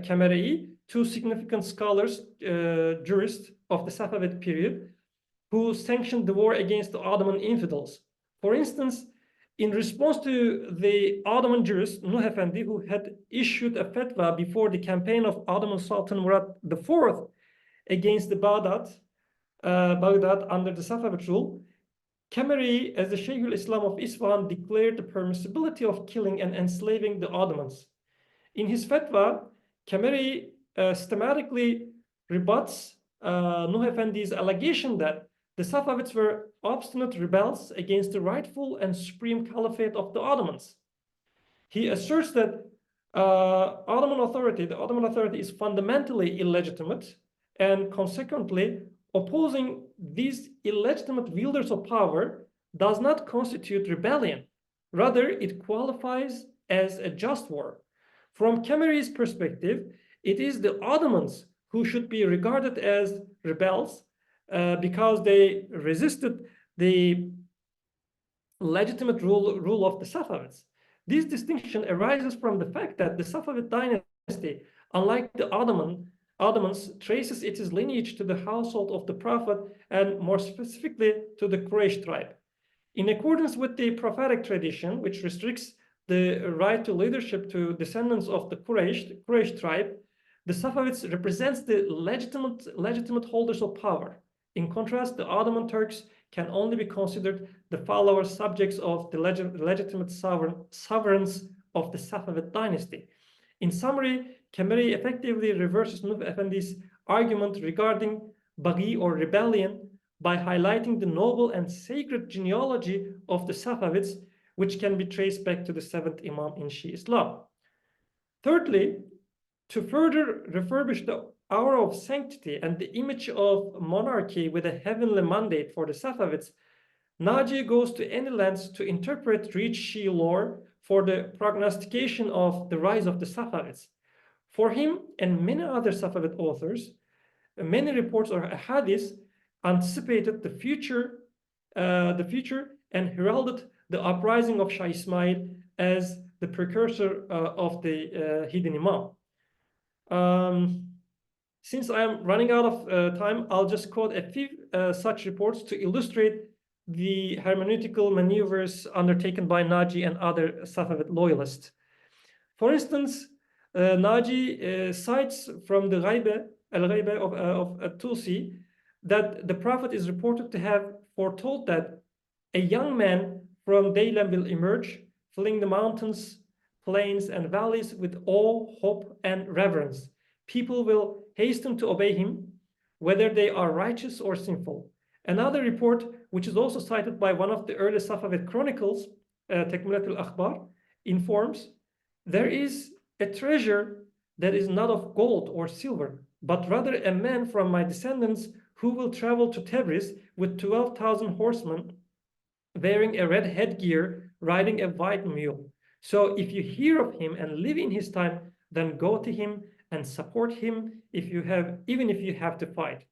Kemerei, two significant scholars, jurists of the Safavid period, who sanctioned the war against the Ottoman infidels. For instance, in response to the Ottoman jurist Nuh Effendi, who had issued a fatwa before the campaign of Ottoman Sultan Murad IV against the Baghdad under the Safavid rule, Kemerei, as the Shaykhul Islam of Isfahan, declared the permissibility of killing and enslaving the Ottomans. In his fatwa, Kemerei systematically rebuts Nuh Effendi's allegation that the Safavids were obstinate rebels against the rightful and supreme caliphate of the Ottomans. He asserts that the Ottoman authority is fundamentally illegitimate, and consequently, opposing these illegitimate wielders of power does not constitute rebellion. Rather, it qualifies as a just war. From Kemerei's perspective, it is the Ottomans who should be regarded as rebels because they resisted the legitimate rule of the Safavids. This distinction arises from the fact that the Safavid dynasty, unlike the Ottomans, traces its lineage to the household of the Prophet and more specifically to the Quraysh tribe. In accordance with the prophetic tradition, which restricts the right to leadership to descendants of the Quraysh tribe, the Safavids represents the legitimate holders of power. In contrast, the Ottoman Turks can only be considered the followers, subjects of the legitimate sovereigns of the Safavid dynasty. In summary, Kemerei effectively reverses Nuh Effendi's argument regarding Baghi or rebellion by highlighting the noble and sacred genealogy of the Safavids, which can be traced back to the 7th Imam in Shi'i Islam. Thirdly, to further refurbish the aura of sanctity and the image of monarchy with a heavenly mandate for the Safavids, Naji goes to any lengths to interpret rich Shi'i lore for the prognostication of the rise of the Safavids. For him and many other Safavid authors, many reports or hadiths anticipated the future and heralded the uprising of Shah Ismail as the precursor of the hidden Imam. Since I am running out of time, I'll just quote a few such reports to illustrate the hermeneutical maneuvers undertaken by Naji and other Safavid loyalists. For instance, Naji cites from the Al-Ghaiba of Tusi that the Prophet is reported to have foretold that a young man from Daylam will emerge, filling the mountains, plains, and valleys with awe, hope, and reverence. People will hasten to obey him, whether they are righteous or sinful. Another report, which is also cited by one of the early Safavid chronicles, Tekmilat al-Akhbar, informs there is a treasure that is not of gold or silver, but rather a man from my descendants who will travel to Tabriz with 12,000 horsemen, wearing a red headgear, riding a white mule. So if you hear of him and live in his time, then go to him and support him even if you have to fight.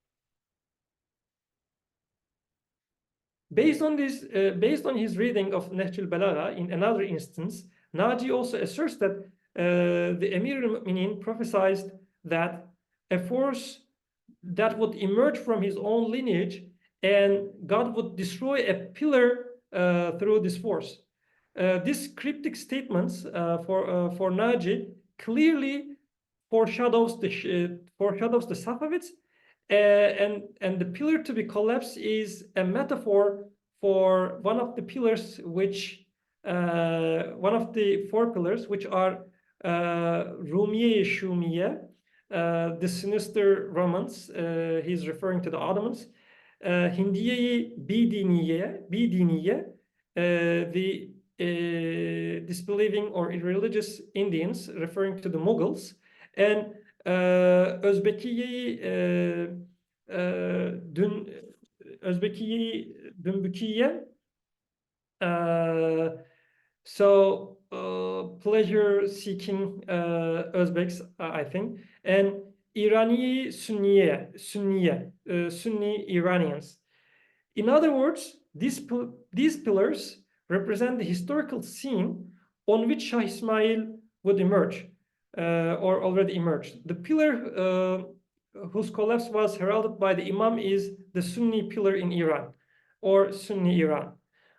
Based on his reading of Nahj al-Balagha, in another instance, Naji also asserts that the Emir al-Mu'minin prophesied that a force that would emerge from his own lineage and God would destroy a pillar through this force. These cryptic statements for Naji clearly foreshadows the Safavids, and the pillar to be collapsed is a metaphor for one of the pillars, which one of the four pillars, which are Rumiye Shumiye, the sinister Romans. He's referring to the Ottomans. Hindiye Bidiniye, the disbelieving or irreligious Indians, referring to the Mughals, and Özbekiye Dünbükiye, so pleasure-seeking Uzbeks, I think, and Iraniye Sunni Iranians. In other words, these pillars represent the historical scene on which Shah Ismail would emerge, or already emerged. The pillar whose collapse was heralded by the Imam is the Sunni pillar in Iran, or Sunni Iran.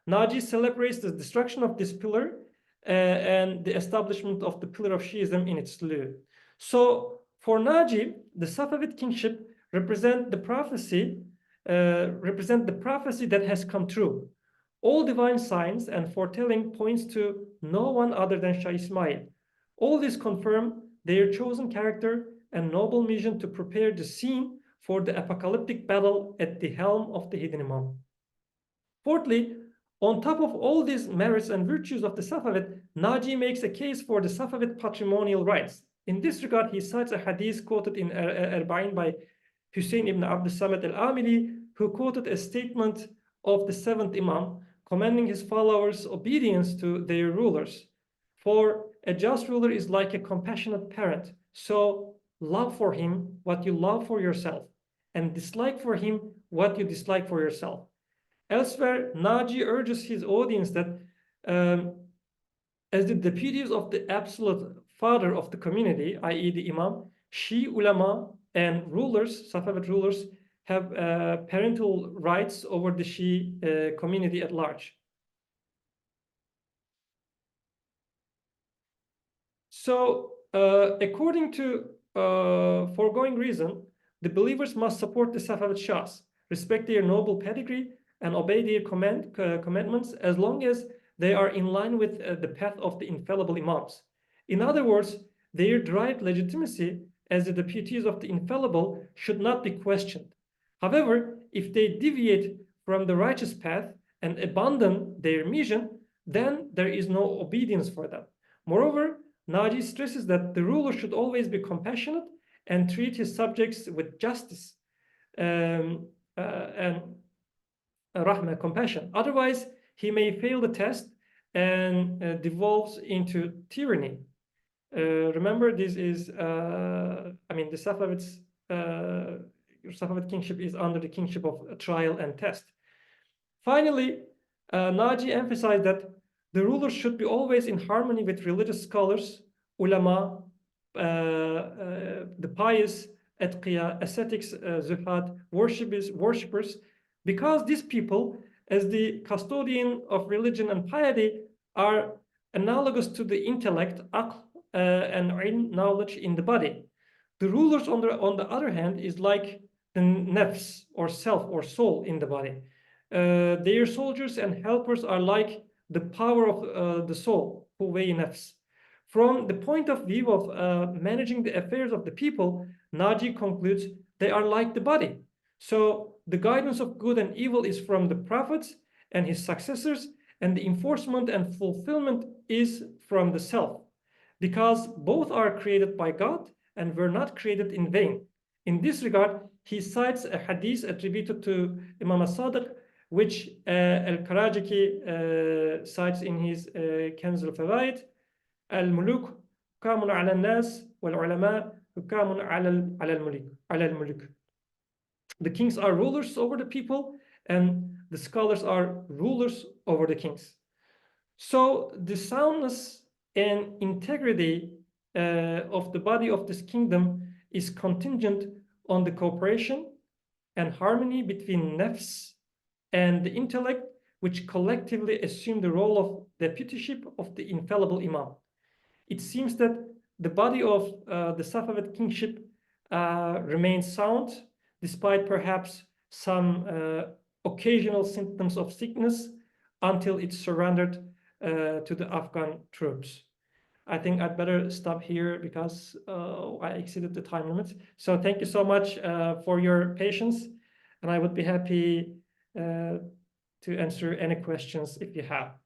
Naji celebrates the destruction of this pillar and the establishment of the pillar of Shi'ism in its lieu. So for Naji, the Safavid kingship represent the prophecy that has come true. All divine signs and foretelling points to no one other than Shah Ismail. All this confirm their chosen character and noble mission to prepare the scene for the apocalyptic battle at the helm of the hidden Imam. Fourthly, on top of all these merits and virtues of the Safavid, Naji makes a case for the Safavid patrimonial rights. In this regard, he cites a hadith quoted in Arba'in by Hussein ibn Abd al-Samad al-Amili, who quoted a statement of the seventh Imam, commanding his followers obedience to their rulers. For a just ruler is like a compassionate parent, so love for him what you love for yourself, and dislike for him what you dislike for yourself. Elsewhere, Naji urges his audience that as the deputies of the absolute father of the community, i.e. the Imam, Shi'i ulama and rulers, Safavid rulers, have parental rights over the Shi'i community at large. So, according to foregoing reason, the believers must support the Safavid Shahs, respect their noble pedigree, and obey their commandments as long as they are in line with the path of the infallible Imams. In other words, their derived legitimacy as the deputies of the infallible should not be questioned. However, if they deviate from the righteous path and abandon their mission, then there is no obedience for them. Moreover, Naji stresses that the ruler should always be compassionate and treat his subjects with justice and rahmah, compassion. Otherwise, he may fail the test and devolves into tyranny. Remember, this is, I mean, the Safavid kingship is under the kingship of trial and test. Finally, Naji emphasized that the rulers should be always in harmony with religious scholars, ulama, the pious, atqiya, ascetics, zuhad, worshippers, because these people, as the custodian of religion and piety, are analogous to the intellect, aql, and ilm, knowledge in the body. The rulers, on the other hand, is like the nafs, or self, or soul in the body. Their soldiers and helpers are like the power of the soul, quwway nafs. From the point of view of managing the affairs of the people, Naji concludes they are like the body. So the guidance of good and evil is from the prophets and his successors, and the enforcement and fulfillment is from the self, because both are created by God and were not created in vain. In this regard, he cites a hadith attributed to Imam as-Sadiq, which Al-Karajiki cites in his Kanz al-Fawaid. الملوك حكام على الناس والعلماء حكام على الملوك. The kings are rulers over the people, and the scholars are rulers over the kings. So the soundness and integrity of the body of this kingdom is contingent on the cooperation and harmony between nafs and the intellect, which collectively assume the role of deputyship of the infallible imam. It seems that the body of the Safavid kingship remains sound, despite perhaps some occasional symptoms of sickness, until it surrendered to the Afghan troops. I think I'd better stop here because I exceeded the time limit. So thank you so much for your patience, and I would be happy to answer any questions if you have.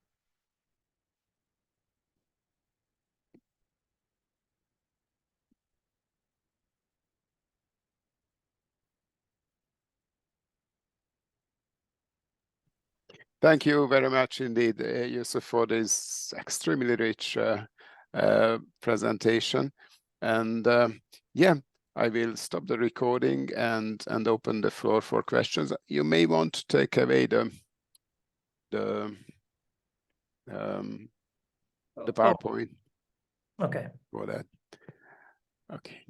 Thank you very much indeed, Yusuf, for this extremely rich presentation. And yeah, I will stop the recording and open the floor for questions. You may want to take away the PowerPoint. Okay. For that. Okay.